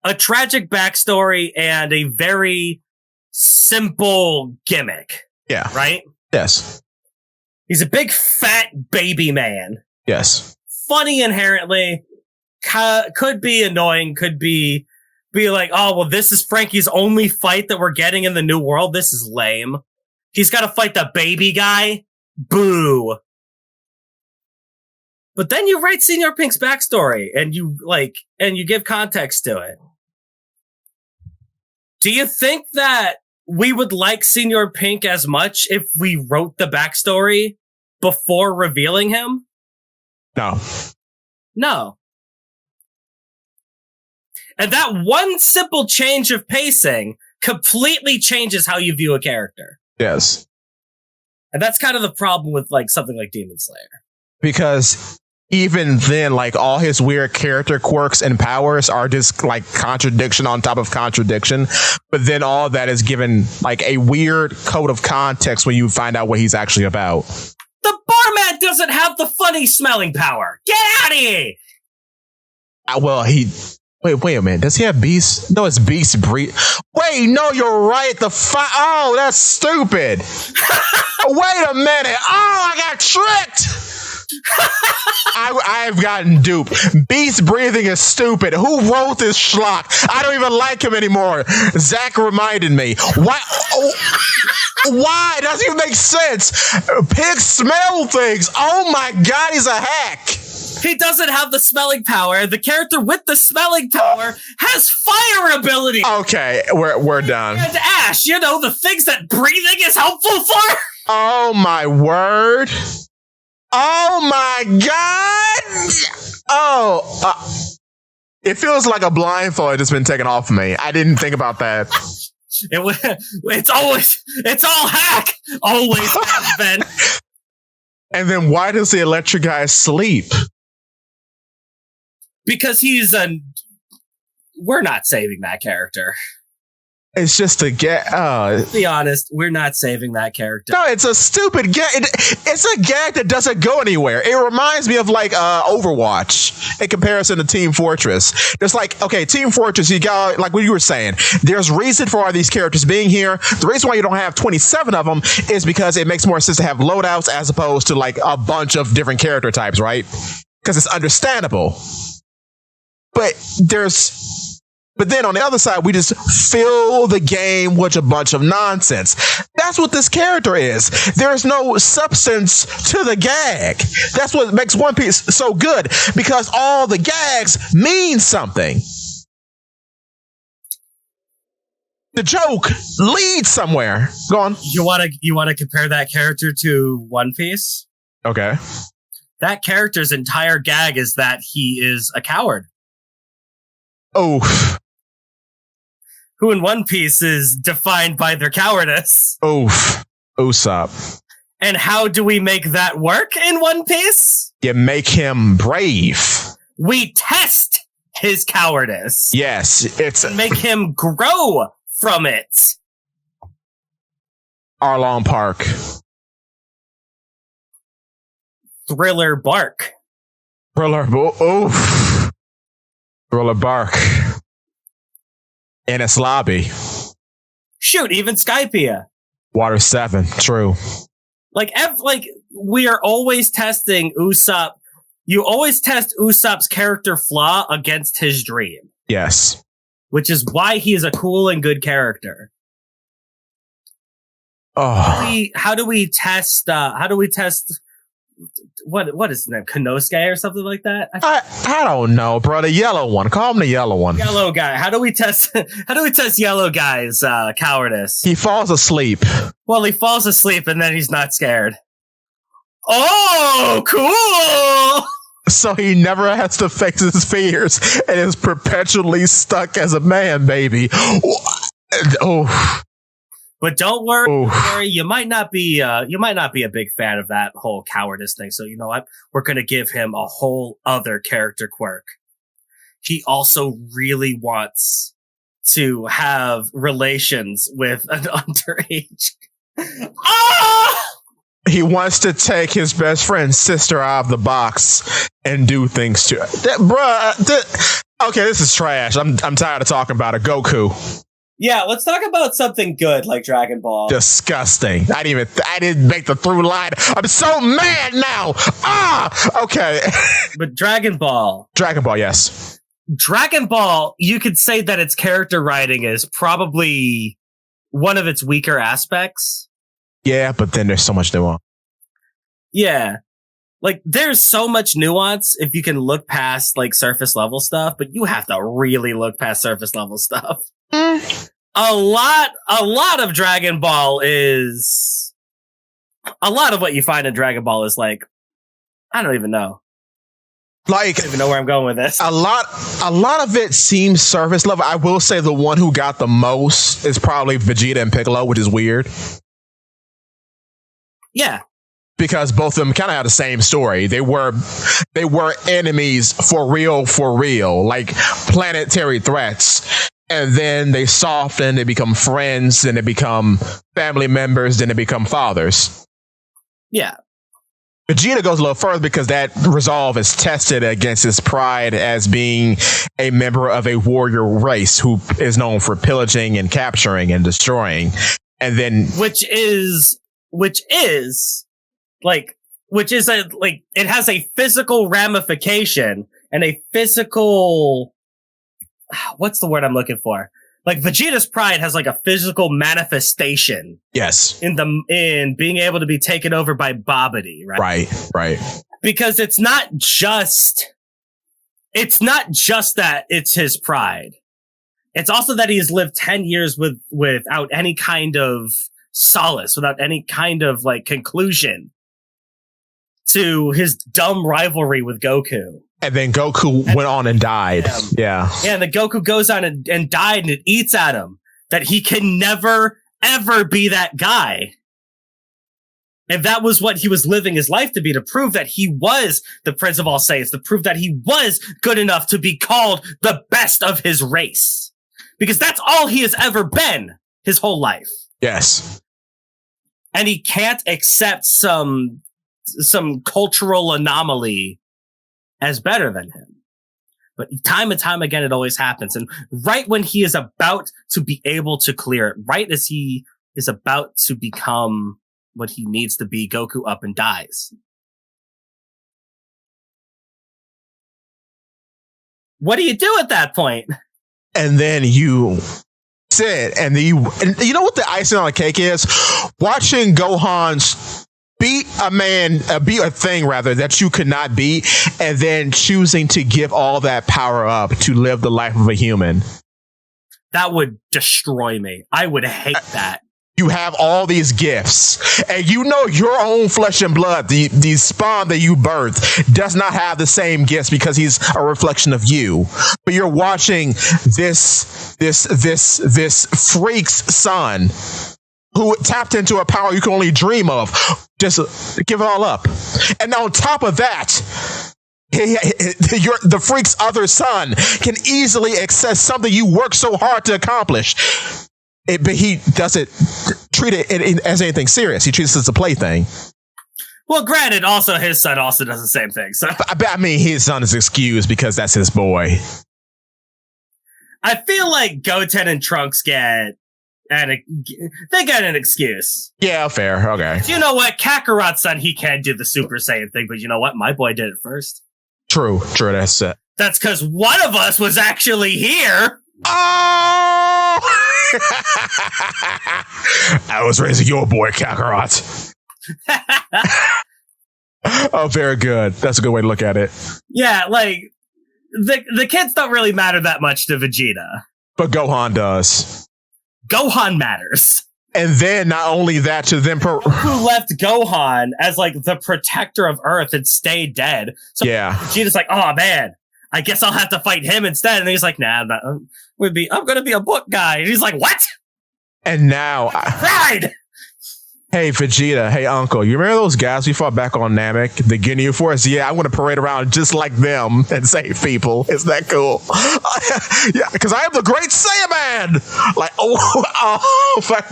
B: a tragic backstory and a very simple gimmick.
A: Yeah.
B: Right?
A: Yes.
B: He's a big fat baby man.
A: Yes.
B: Funny inherently. Could be annoying. Could be like, oh, well, this is Frankie's only fight that we're getting in the new world. This is lame. He's got to fight the baby guy. Boo. But then you write Senior Pink's backstory and you give context to it. Do you think that we would like Senior Pink as much if we wrote the backstory before revealing him? No. And that one simple change of pacing completely changes how you view a character.
A: Yes.
B: And that's kind of the problem with like something like Demon Slayer.
A: Because even then, like, all his weird character quirks and powers are just like contradiction on top of contradiction. But then all that is given like a weird coat of context when you find out what he's actually about.
B: The barman doesn't have the funny smelling power. Get out of here!
A: Well, Wait a minute. Does he have beast? No, it's beast breed. Wait, no, you're right. Oh, that's stupid. Wait a minute. Oh, I got tricked. I've gotten duped. Beast breathing is stupid. Who wrote this schlock? I don't even like him anymore. Zakk reminded me. Why? Why? It doesn't even make sense. Pigs smell things. Oh my God, he's a hack.
B: He doesn't have the smelling power. The character with the smelling power has fire ability.
A: Okay, we're done.
B: And ash, the things that breathing is helpful for.
A: Oh my word. Oh my god! It feels like a blindfold has been taken off me. I didn't think about that.
B: It's all hack. Always has been.
A: And then why does the electric guy sleep?
B: Because we're not saving that character.
A: It's just a gag.
B: Be honest, we're not saving that character.
A: No, it's a stupid gag. It's a gag that doesn't go anywhere. It reminds me of like Overwatch in comparison to Team Fortress. There's like, okay, Team Fortress, you got, like what you were saying, there's reason for all these characters being here. The reason why you don't have 27 of them is because it makes more sense to have loadouts as opposed to like a bunch of different character types, right? Because it's understandable. But then on the other side, we just fill the game with a bunch of nonsense. That's what this character is. There's no substance to the gag. That's what makes One Piece so good, because all the gags mean something. The joke leads somewhere. Go on.
B: You want to compare that character to One Piece?
A: Okay.
B: That character's entire gag is that he is a coward.
A: Oof.
B: Who in One Piece is defined by their cowardice.
A: Oof. Usopp.
B: And how do we make that work in One Piece?
A: You make him brave.
B: We test his cowardice.
A: Yes, it's
B: make him grow from it.
A: Arlong Park.
B: Thriller Bark.
A: Thriller Bark. In its lobby.
B: Shoot, even Skypiea.
A: Water 7, true.
B: Like we are always testing Usopp. You always test Usopp's character flaw against his dream.
A: Yes.
B: Which is why he is a cool and good character.
A: Oh.
B: How do we test what is his name? Konosuke or something like that?
A: I don't know, bro. The yellow one. Call him the yellow one.
B: Yellow guy. How do we test yellow guy's cowardice?
A: He falls asleep.
B: Well, he falls asleep and then he's not scared. Oh, cool!
A: So he never has to face his fears and is perpetually stuck as a man, baby. Oh.
B: But don't worry, you might not be a big fan of that whole cowardice thing. So you know what? We're gonna give him a whole other character quirk. He also really wants to have relations with an underage. Ah!
A: He wants to take his best friend's sister out of the box and do things to her. Okay, this is trash. I'm tired of talking about it. Goku.
B: Yeah, let's talk about something good like Dragon Ball.
A: Disgusting. I didn't make the through line. I'm so mad now. Okay.
B: But Dragon Ball,
A: yes.
B: Dragon Ball, you could say that its character writing is probably one of its weaker aspects.
A: Yeah, but then there's so much nuance. Yeah.
B: Like, there's so much nuance if you can look past, like, surface level stuff, but you have to really look past surface level stuff. A lot of Dragon Ball is... A lot of what you find in Dragon Ball is, like, I don't even know.
A: Like,
B: I don't even know where I'm going with this.
A: A lot of it seems surface level. I will say the one who got the most is probably Vegeta and Piccolo, which is weird.
B: Yeah.
A: Because both of them kind of have the same story. They were enemies for real, like planetary threats. And then they soften, they become friends, then they become family members, then they become fathers.
B: Yeah.
A: Vegeta goes a little further because that resolve is tested against his pride as being a member of a warrior race who is known for pillaging and capturing and destroying. And then
B: which is it has a physical ramification and a physical, what's the word I'm looking for? Like, Vegeta's pride has like a physical manifestation.
A: Yes.
B: In being able to be taken over by Babidi, right?
A: Right.
B: Because it's not just that it's his pride. It's also that he has lived 10 years without any kind of solace, without any kind of like conclusion to his dumb rivalry with Goku.
A: And then Goku went on and died. Yeah.
B: Yeah, and then Goku goes on and died, and it eats at him that he can never, ever be that guy. And that was what he was living his life to be, to prove that he was the Prince of All Saiyans, to prove that he was good enough to be called the best of his race. Because that's all he has ever been his whole life.
A: Yes.
B: And he can't accept some cultural anomaly as better than him. But time and time again, it always happens. And right when he is about to be able to clear it, right as he is about to become what he needs to be, Goku up and dies. What do you do at that point?
A: And then you sit, and you know what the icing on the cake is? Watching Gohan beat a thing rather that you could not beat, and then choosing to give all that power up to live the life of a human.
B: That would destroy me. I would hate that.
A: You have all these gifts, and you know your own flesh and blood, the spawn that you birthed, does not have the same gifts because he's a reflection of you. But you're watching this freak's son who tapped into a power you can only dream of, just give it all up. And on top of that, the freak's other son can easily access something you worked so hard to accomplish. But he doesn't treat it as anything serious. He treats it as a plaything.
B: Well, granted, also his son also does the same thing. So
A: I mean, his son is excused because that's his boy.
B: I feel like Goten and Trunks get an excuse.
A: Yeah, fair. Okay.
B: You know what? Kakarot's son, he can do the Super Saiyan thing, but you know what? My boy did it first.
A: True. That's it.
B: That's because one of us was actually here.
A: Oh! I was raising your boy, Kakarot. Oh, very good. That's a good way to look at it.
B: Yeah, like, the kids don't really matter that much to Vegeta.
A: But Gohan does.
B: Gohan matters.
A: And then not only that, to them...
B: Who left Gohan as, like, the protector of Earth and stayed dead. So
A: yeah.
B: Vegeta's like, oh, man, I guess I'll have to fight him instead. And he's like, nah, I'm going to be a book guy. And he's like, what?
A: And now...
B: Pride!
A: Hey, Vegeta. Hey, Uncle. You remember those guys we fought back on Namek? The Ginyu Force? Yeah, I want to parade around just like them and save people. Is that cool? Yeah, because I am the great Saiyaman! Like, oh, fuck.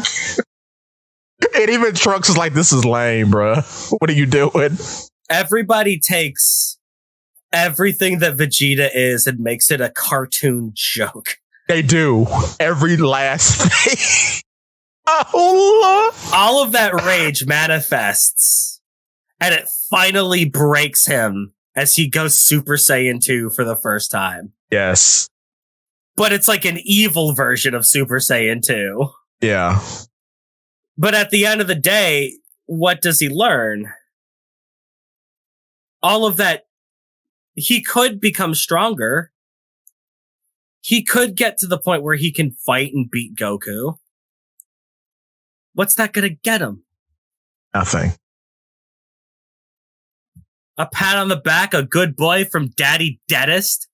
A: And even Trunks is like, this is lame, bro. What are you doing?
B: Everybody takes everything that Vegeta is and makes it a cartoon joke.
A: They do. Every last thing. Oh, Lord.
B: All of that rage manifests, and it finally breaks him as he goes Super Saiyan 2 for the first time.
A: Yes.
B: But it's like an evil version of Super Saiyan 2.
A: Yeah.
B: But at the end of the day, what does he learn? All of that, he could become stronger. He could get to the point where he can fight and beat Goku. What's that going to get him?
A: Nothing.
B: A pat on the back, a good boy from Daddy Deadest.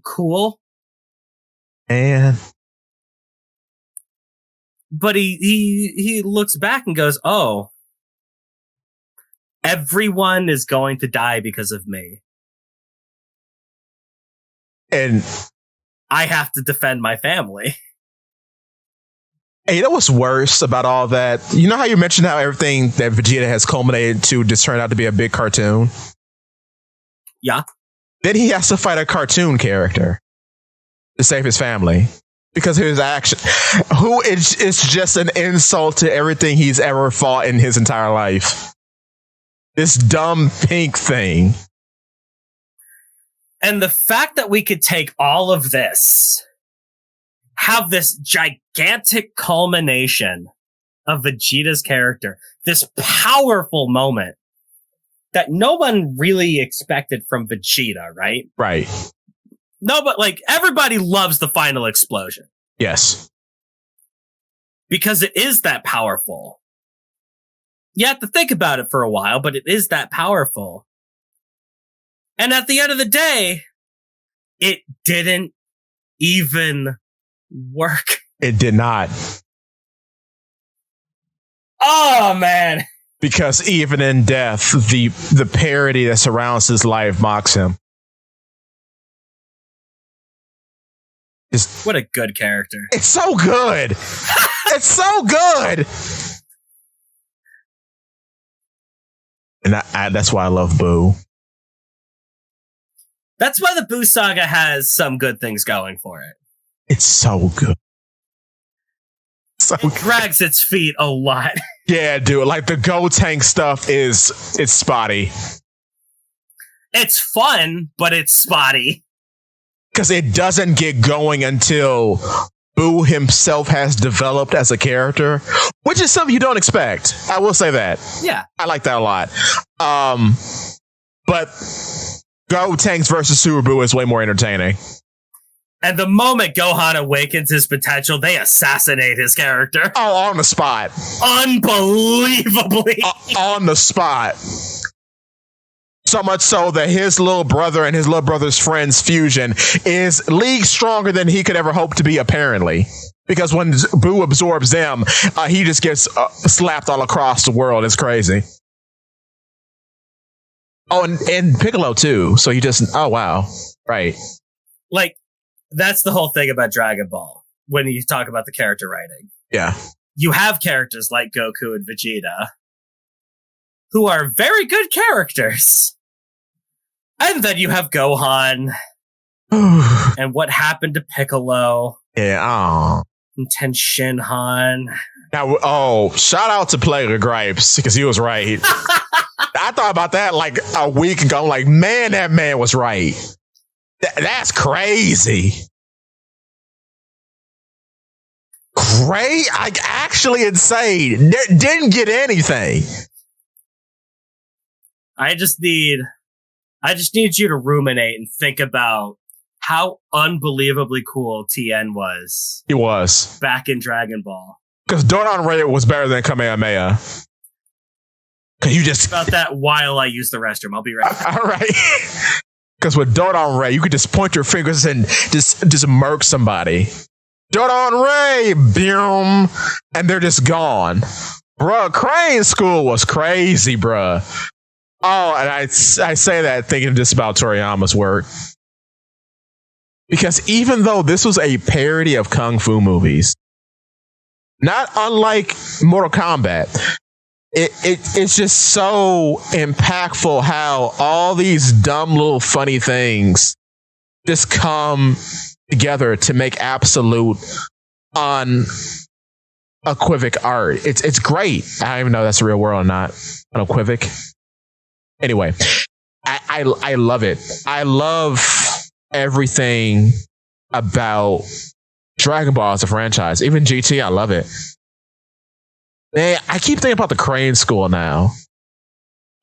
B: Cool.
A: And
B: but he looks back and goes, oh, everyone is going to die because of me.
A: And
B: I have to defend my family.
A: Hey, you know what's worse about all that? You know how you mentioned how everything that Vegeta has culminated to just turned out to be a big cartoon?
B: Yeah.
A: Then he has to fight a cartoon character to save his family because of his action. Who is just an insult to everything he's ever fought in his entire life. This dumb pink thing.
B: And the fact that we could take all of this, have this gigantic culmination of Vegeta's character, this powerful moment that no one really expected from Vegeta, right?
A: Right.
B: No, but like everybody loves the final explosion.
A: Yes.
B: Because it is that powerful. You have to think about it for a while, but it is that powerful. And at the end of the day, it didn't even work.
A: It did not.
B: Oh, man.
A: Because even in death, the parody that surrounds his life mocks him.
B: What a good character.
A: It's so good. It's so good. And that's why I love Boo.
B: That's why the Boo Saga has some good things going for it.
A: It's so good. So
B: it drags its feet a lot.
A: Yeah, dude. Like the Go Tank stuff it's spotty.
B: It's fun, but it's spotty.
A: Because it doesn't get going until Boo himself has developed as a character, which is something you don't expect. I will say that.
B: Yeah.
A: I like that a lot. But Go Tanks versus Super Boo is way more entertaining.
B: And the moment Gohan awakens his potential, they assassinate his character.
A: Oh, on the spot.
B: Unbelievably.
A: On the spot. So much so that his little brother and his little brother's friend's fusion is league stronger than he could ever hope to be, apparently. Because when Boo absorbs them, he just gets slapped all across the world. It's crazy. Oh, and Piccolo, too. So he just... Oh, wow. Right.
B: Like, that's the whole thing about Dragon Ball, when you talk about the character writing.
A: Yeah.
B: You have characters like Goku and Vegeta, who are very good characters. And then you have Gohan, and what happened to Piccolo.
A: Yeah,
B: and Tenshinhan.
A: Now, shout out to Player Gripes, because he was right. I thought about that like a week ago. I'm like, man, that man was right. That's crazy. Great. Actually insane. Didn't get anything.
B: I just need you to ruminate and think about how unbelievably cool Tien was.
A: He was.
B: Back in Dragon Ball.
A: Because Dodon Ray was better than Kamehameha. Because you just...
B: About that while I use the restroom. I'll be right back.
A: All right. Because with Dodon Ray, you could just point your fingers and just murk somebody. Dodon Ray! Boom! And they're just gone. Bruh, Crane School was crazy, bruh. Oh, and I say that thinking just about Toriyama's work. Because even though this was a parody of Kung Fu movies, not unlike Mortal Kombat, it's just so impactful how all these dumb little funny things just come together to make absolute unequivocal art. It's great. I don't even know if that's a real word or not. Unequivocal. Anyway, I love it. I love everything about Dragon Ball as a franchise. Even GT, I love it. Man, I keep thinking about the Crane School now.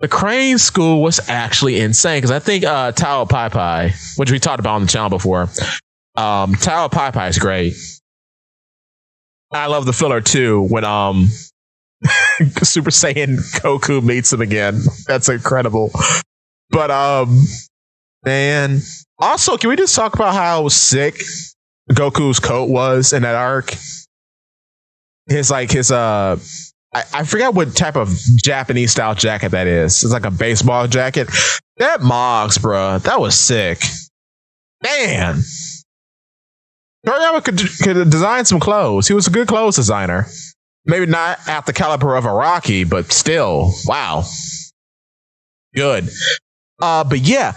A: The Crane School was actually insane because I think Tao Pai Pai, which we talked about on the channel before, Tao Pai Pai is great. I love the filler too when Super Saiyan Goku meets him again. That's incredible. But man, also, can we just talk about how sick Goku's coat was in that arc? I forget what type of Japanese style jacket that is. It's like a baseball jacket. That Moggs, bruh, that was sick. Man, Toriyama could design some clothes. He was a good clothes designer. Maybe not at the caliber of Araki, but still, wow, good. But yeah,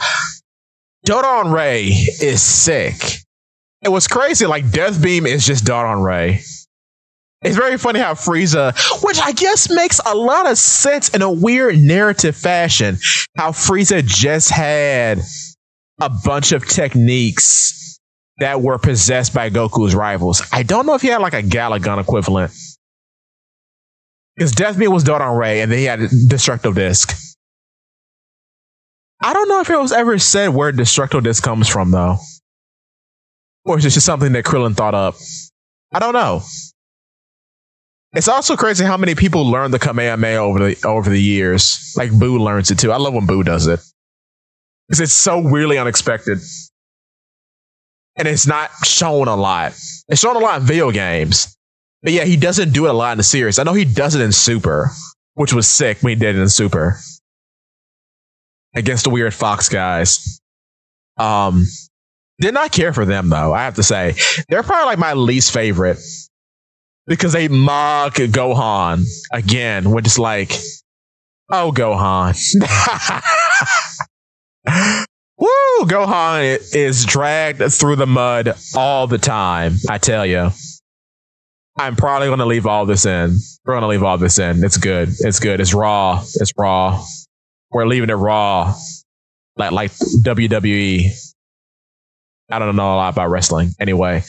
A: Dodon Ray is sick. It was crazy. Like Death Beam is just Dodon Ray. It's very funny how Frieza, which I guess makes a lot of sense in a weird narrative fashion, how Frieza just had a bunch of techniques that were possessed by Goku's rivals. I don't know if he had like a Galagun equivalent. Because Death Beam was Dodon Ray, and then he had Destructo Disc. I don't know if it was ever said where Destructo Disc comes from, though. Or is it just something that Krillin thought up? I don't know. It's also crazy how many people learn the Kamehameha over the years. Like Boo learns it too. I love when Boo does it because it's so weirdly unexpected, and it's not shown a lot. It's shown a lot in video games, but yeah, he doesn't do it a lot in the series. I know he does it in Super, which was sick when he did it in Super against the weird Fox guys. Did not care for them though. I have to say they're probably like my least favorite. Because they mock Gohan again, which is like, oh, Gohan. Woo! Gohan is dragged through the mud all the time, I tell you. I'm probably going to leave all this in. We're going to leave all this in. It's good. It's good. It's raw. It's raw. We're leaving it raw. Like WWE. I don't know a lot about wrestling. Anyway.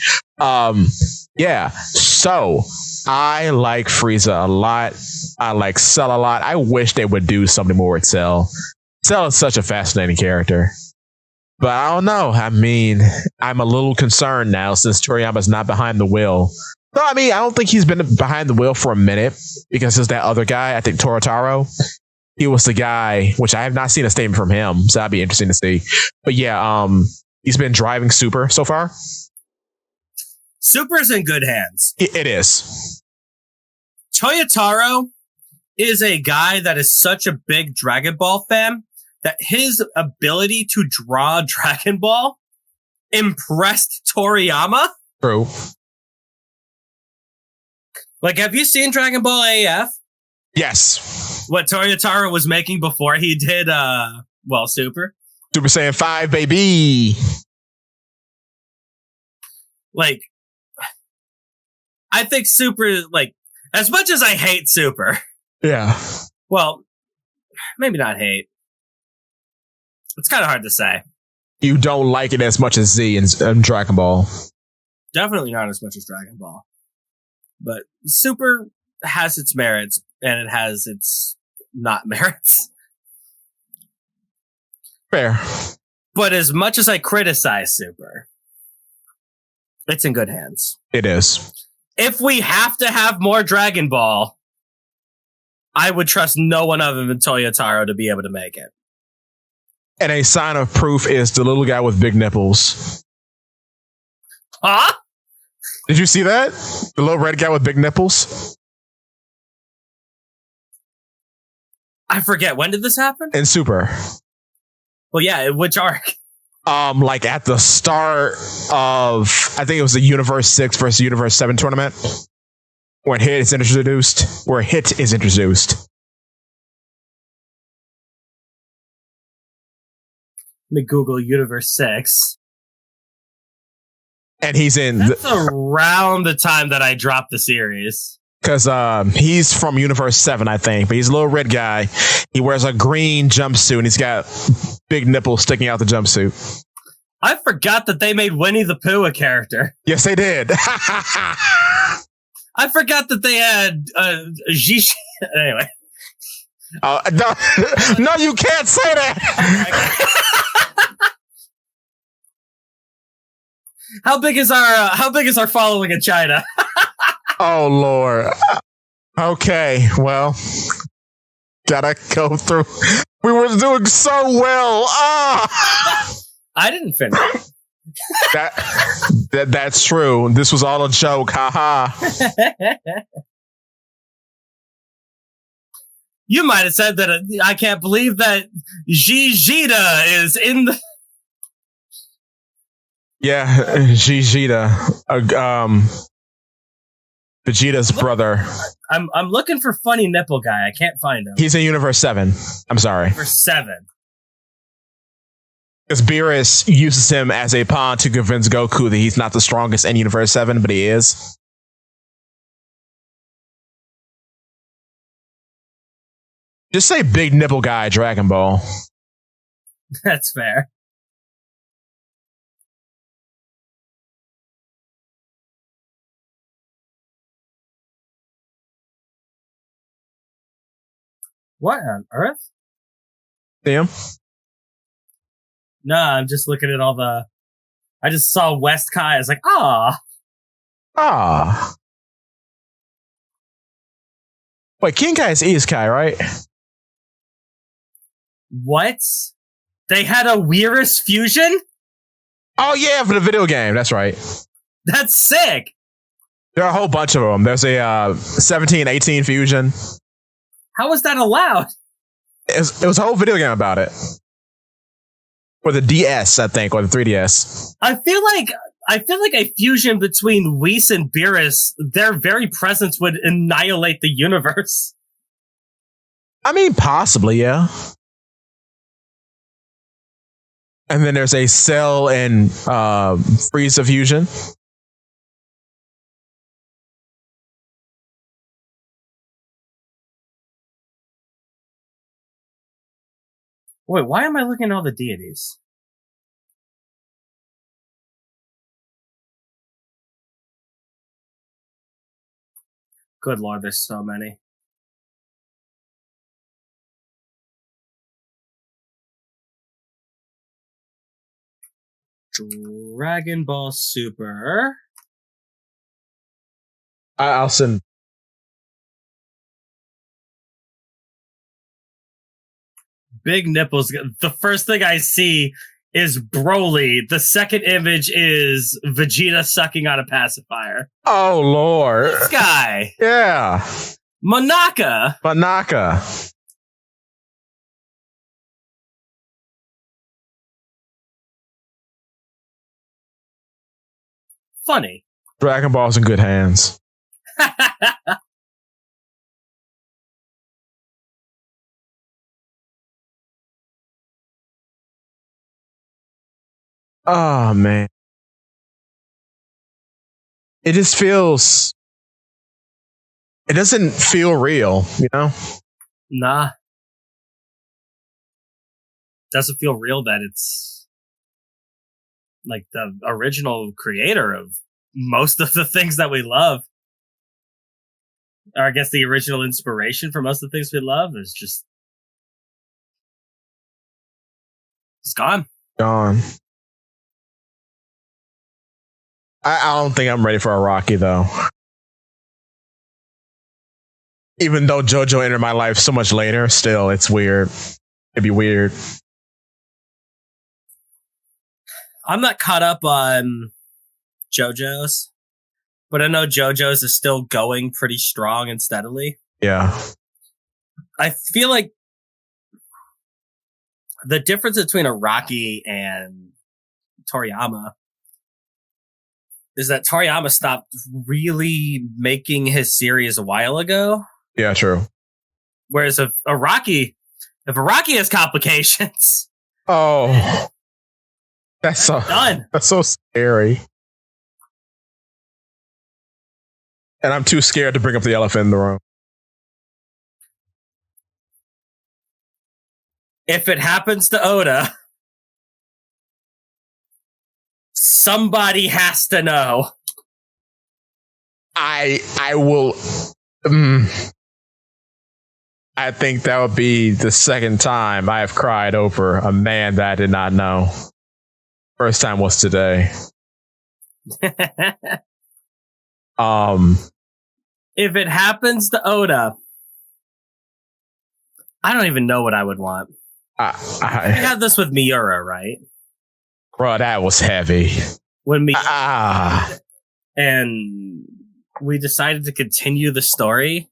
A: Yeah. So I like Frieza a lot. I like Cell a lot. I wish they would do something more with Cell. Cell is such a fascinating character. But I don't know. I mean, I'm a little concerned now since Toriyama's not behind the wheel. No, I mean, I don't think he's been behind the wheel for a minute because there's that other guy, I think Torotaro. He was the guy, which I have not seen a statement from him, so that'd be interesting to see. But yeah, he's been driving Super so far.
B: Super's in good hands.
A: It is.
B: Toyotaro is a guy that is such a big Dragon Ball fan that his ability to draw Dragon Ball impressed Toriyama.
A: True.
B: Like, have you seen Dragon Ball AF?
A: Yes.
B: What Toyotaro was making before he did, Super?
A: Super Saiyan 5, baby.
B: Like, I think Super, like, as much as I hate Super.
A: Yeah.
B: Well, maybe not hate. It's kind of hard to say.
A: You don't like it as much as Z and Dragon Ball.
B: Definitely not as much as Dragon Ball. But Super has its merits, and it has its not merits.
A: Fair.
B: But as much as I criticize Super, it's in good hands.
A: It is.
B: If we have to have more Dragon Ball, I would trust no one other than Toyotaro to be able to make it.
A: And a sign of proof is the little guy with big nipples.
B: Huh?
A: Did you see that? The little red guy with big nipples?
B: I forget. When did this happen?
A: In Super.
B: Well, yeah, which arc?
A: Like at the start of, I think it was the Universe 6 versus Universe 7 tournament, where Hit is introduced.
B: Let me Google Universe 6.
A: And he's in.
B: That's around the time that I dropped the series.
A: Because he's from Universe 7, I think. But he's a little red guy. He wears a green jumpsuit, and he's got big nipples sticking out the jumpsuit.
B: I forgot that they made Winnie the Pooh a character.
A: Yes, they did.
B: I forgot that they had Gishi. Anyway.
A: No, you can't say that.
B: How big is our following in China?
A: Oh Lord. Okay, well, gotta go through. We were doing so well.
B: I didn't finish.
A: That's true. This was all a joke. Haha.
B: You might have said that. I can't believe that Vegeta is in the.
A: Yeah, Vegeta. Vegeta's brother.
B: I'm looking for funny nipple guy. I can't find him.
A: He's in Universe 7. I'm sorry.
B: Universe 7.
A: Because Beerus uses him as a pawn to convince Goku that he's not the strongest in Universe 7, but he is. Just say big nipple guy, Dragon Ball.
B: That's fair. What on earth?
A: Damn.
B: No, I'm just looking at all the. I just saw West Kai. I was like, ah.
A: Wait, King-Kai is Isekai, right?
B: What? They had a Weirus fusion?
A: Oh yeah, for the video game. That's right.
B: That's sick.
A: There are a whole bunch of them. There's a 17-18 fusion.
B: How was that allowed?
A: It was a whole video game about it. Or the DS, I think, or the 3DS.
B: I feel like a fusion between Whis and Beerus, their very presence would annihilate the universe.
A: I mean, possibly, yeah. And then there's a Cell and Frieza fusion.
B: Wait, why am I looking at all the deities? Good lord, there's so many. Dragon Ball Super.
A: I'll send.
B: Big nipples. The first thing I see is Broly. The second image is Vegeta sucking on a pacifier.
A: Oh lord.
B: This guy.
A: Yeah.
B: Monaka. Funny.
A: Dragon Ball's in good hands. Oh man. It just feels. It doesn't feel real, you know?
B: Nah. Doesn't feel real that it's like the original creator of most of the things that we love. Or I guess the original inspiration for most of the things we love is just... It's gone.
A: Gone. I don't think I'm ready for a Rocky, though. Even though JoJo entered my life so much later, still, it's weird. It'd be weird.
B: I'm not caught up on JoJo's, but I know JoJo's is still going pretty strong and steadily.
A: Yeah.
B: I feel like the difference between Araki and Toriyama is that Toriyama stopped really making his series a while ago.
A: Yeah, true.
B: Whereas if Araki has complications,
A: oh, that's so
B: done.
A: That's so scary. And I'm too scared to bring up the elephant in the room.
B: If it happens to Oda, somebody has to know.
A: I will. I think that would be the second time I have cried over a man that I did not know. First time was today.
B: If it happens to Oda, I don't even know what I would want. I had this with Miura, right?
A: Bro, that was heavy.
B: When and we decided to continue the story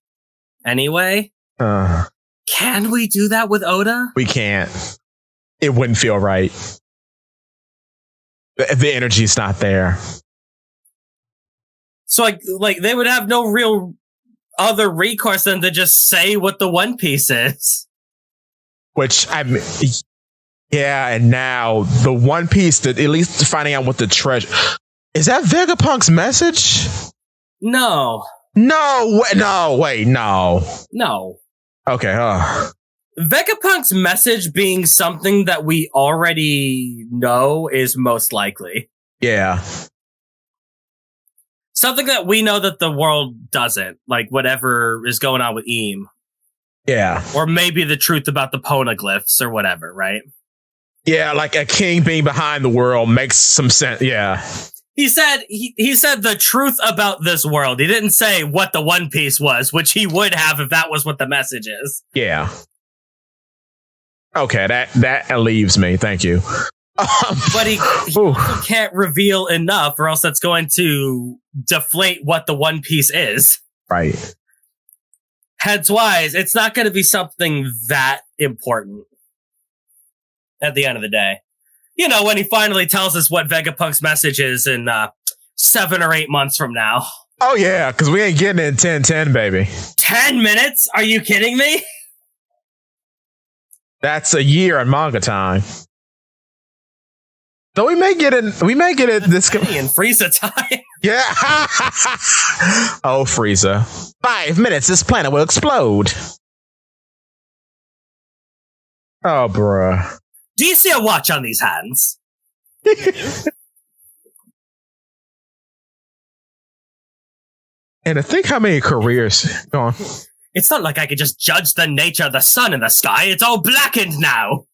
B: anyway. Can we do that with Oda?
A: We can't. It wouldn't feel right. The energy's not there.
B: So like they would have no real other recourse than to just say what the One Piece is.
A: Which yeah, and now the One Piece, that at least finding out what the treasure is, that Vegapunk's message?
B: No.
A: Wait, no. Okay,
B: Vegapunk's message being something that we already know is most likely.
A: Yeah.
B: Something that we know that the world doesn't, like whatever is going on with Eam.
A: Yeah.
B: Or maybe the truth about the poneglyphs or whatever, right?
A: Yeah, like a king being behind the world makes some sense. Yeah.
B: He said he said the truth about this world. He didn't say what the One Piece was, which he would have if that was what the message is.
A: Yeah. Okay, that leaves me. Thank you.
B: But he also can't reveal enough, or else that's going to deflate what the One Piece is.
A: Right.
B: Heads wise, it's not going to be something that important at the end of the day. You know, when he finally tells us what Vegapunk's message is in 7 or 8 months from now.
A: Oh, yeah, because we ain't getting it in 10-10, baby.
B: 10 minutes? Are you kidding me?
A: That's a year in manga time. So we may get it this
B: in Frieza time.
A: Yeah. Oh, Frieza. 5 minutes, this planet will explode. Oh, bruh.
B: Do you see a watch on these hands?
A: And to think how many careers gone.
B: It's not like I could just judge the nature of the sun in the sky. It's all blackened now.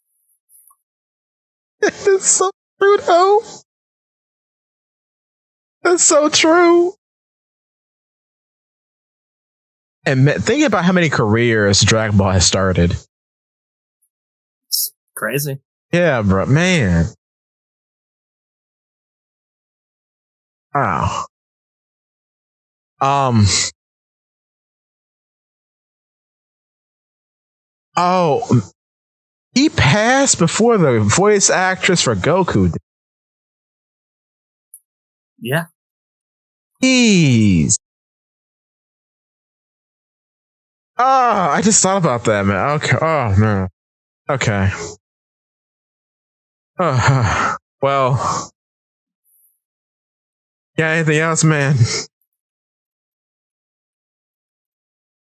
A: It's so true, though. That's so true. And think about how many careers Dragon Ball has started.
B: It's crazy.
A: Yeah, bro, man. Wow. Oh, he passed before the voice actress for Goku did.
B: Yeah.
A: Jeez. Oh, I just thought about that, man. Okay. Oh, no. Okay. Well. Yeah, anything else, man?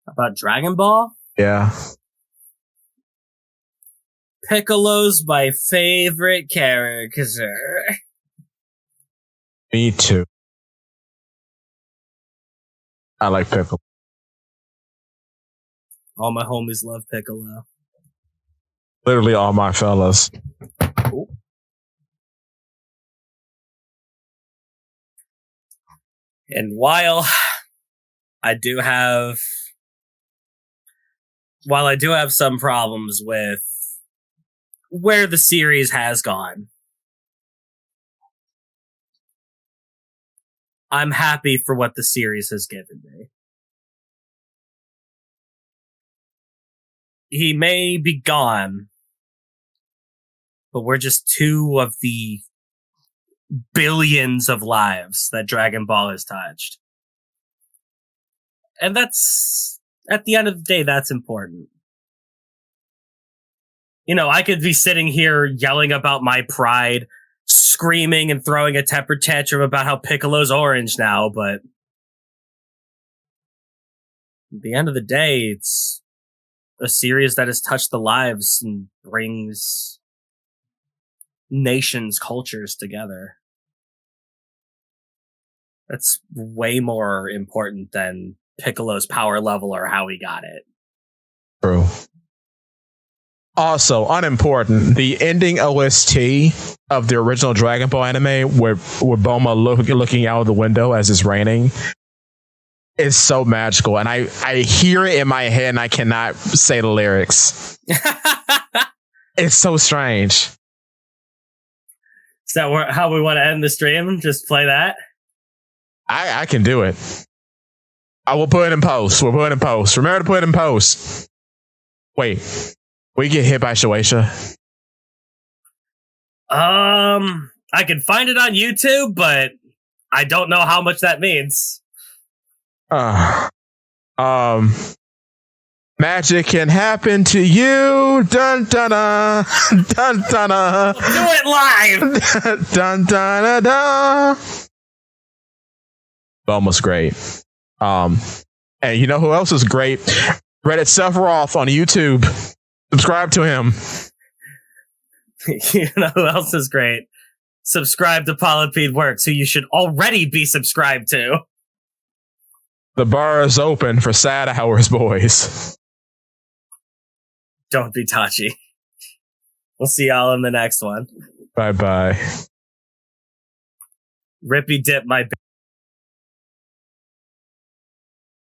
B: About Dragon Ball?
A: Yeah.
B: Piccolo's my favorite character.
A: Me too. I like Piccolo.
B: All my homies love Piccolo.
A: Literally all my fellas.
B: Ooh. And while I do have some problems with where the series has gone, I'm happy for what the series has given me. He may be gone, but we're just 2 of the billions of lives that Dragon Ball has touched. And that's, at the end of the day, that's important. You know, I could be sitting here yelling about my pride, screaming and throwing a temper tantrum about how Piccolo's orange now, but at the end of the day, it's a series that has touched the lives and brings nations, cultures together. That's way more important than Piccolo's power level or how he got it.
A: True. Also, unimportant, the ending OST of the original Dragon Ball anime where Bulma looking out of the window as it's raining is so magical. And I hear it in my head and I cannot say the lyrics. It's so strange.
B: Is that how we want to end the stream? Just play that?
A: I can do it. I will put it in post. We'll put it in post. Remember to put it in post. Wait. We get hit by Shueisha?
B: I can find it on YouTube, but I don't know how much that means.
A: Magic can happen to you. Dun dun dun dun dun dun.
B: Do it live.
A: Dun dun dun dun. Almost great. And you know who else is great? Reddit Sephiroth on YouTube. Subscribe to him.
B: You know who else is great? Subscribe to Polypede Works, who you should already be subscribed to.
A: The bar is open for sad hours, boys.
B: Don't be touchy. We'll see y'all in the next one.
A: Bye-bye.
B: Rippy dip my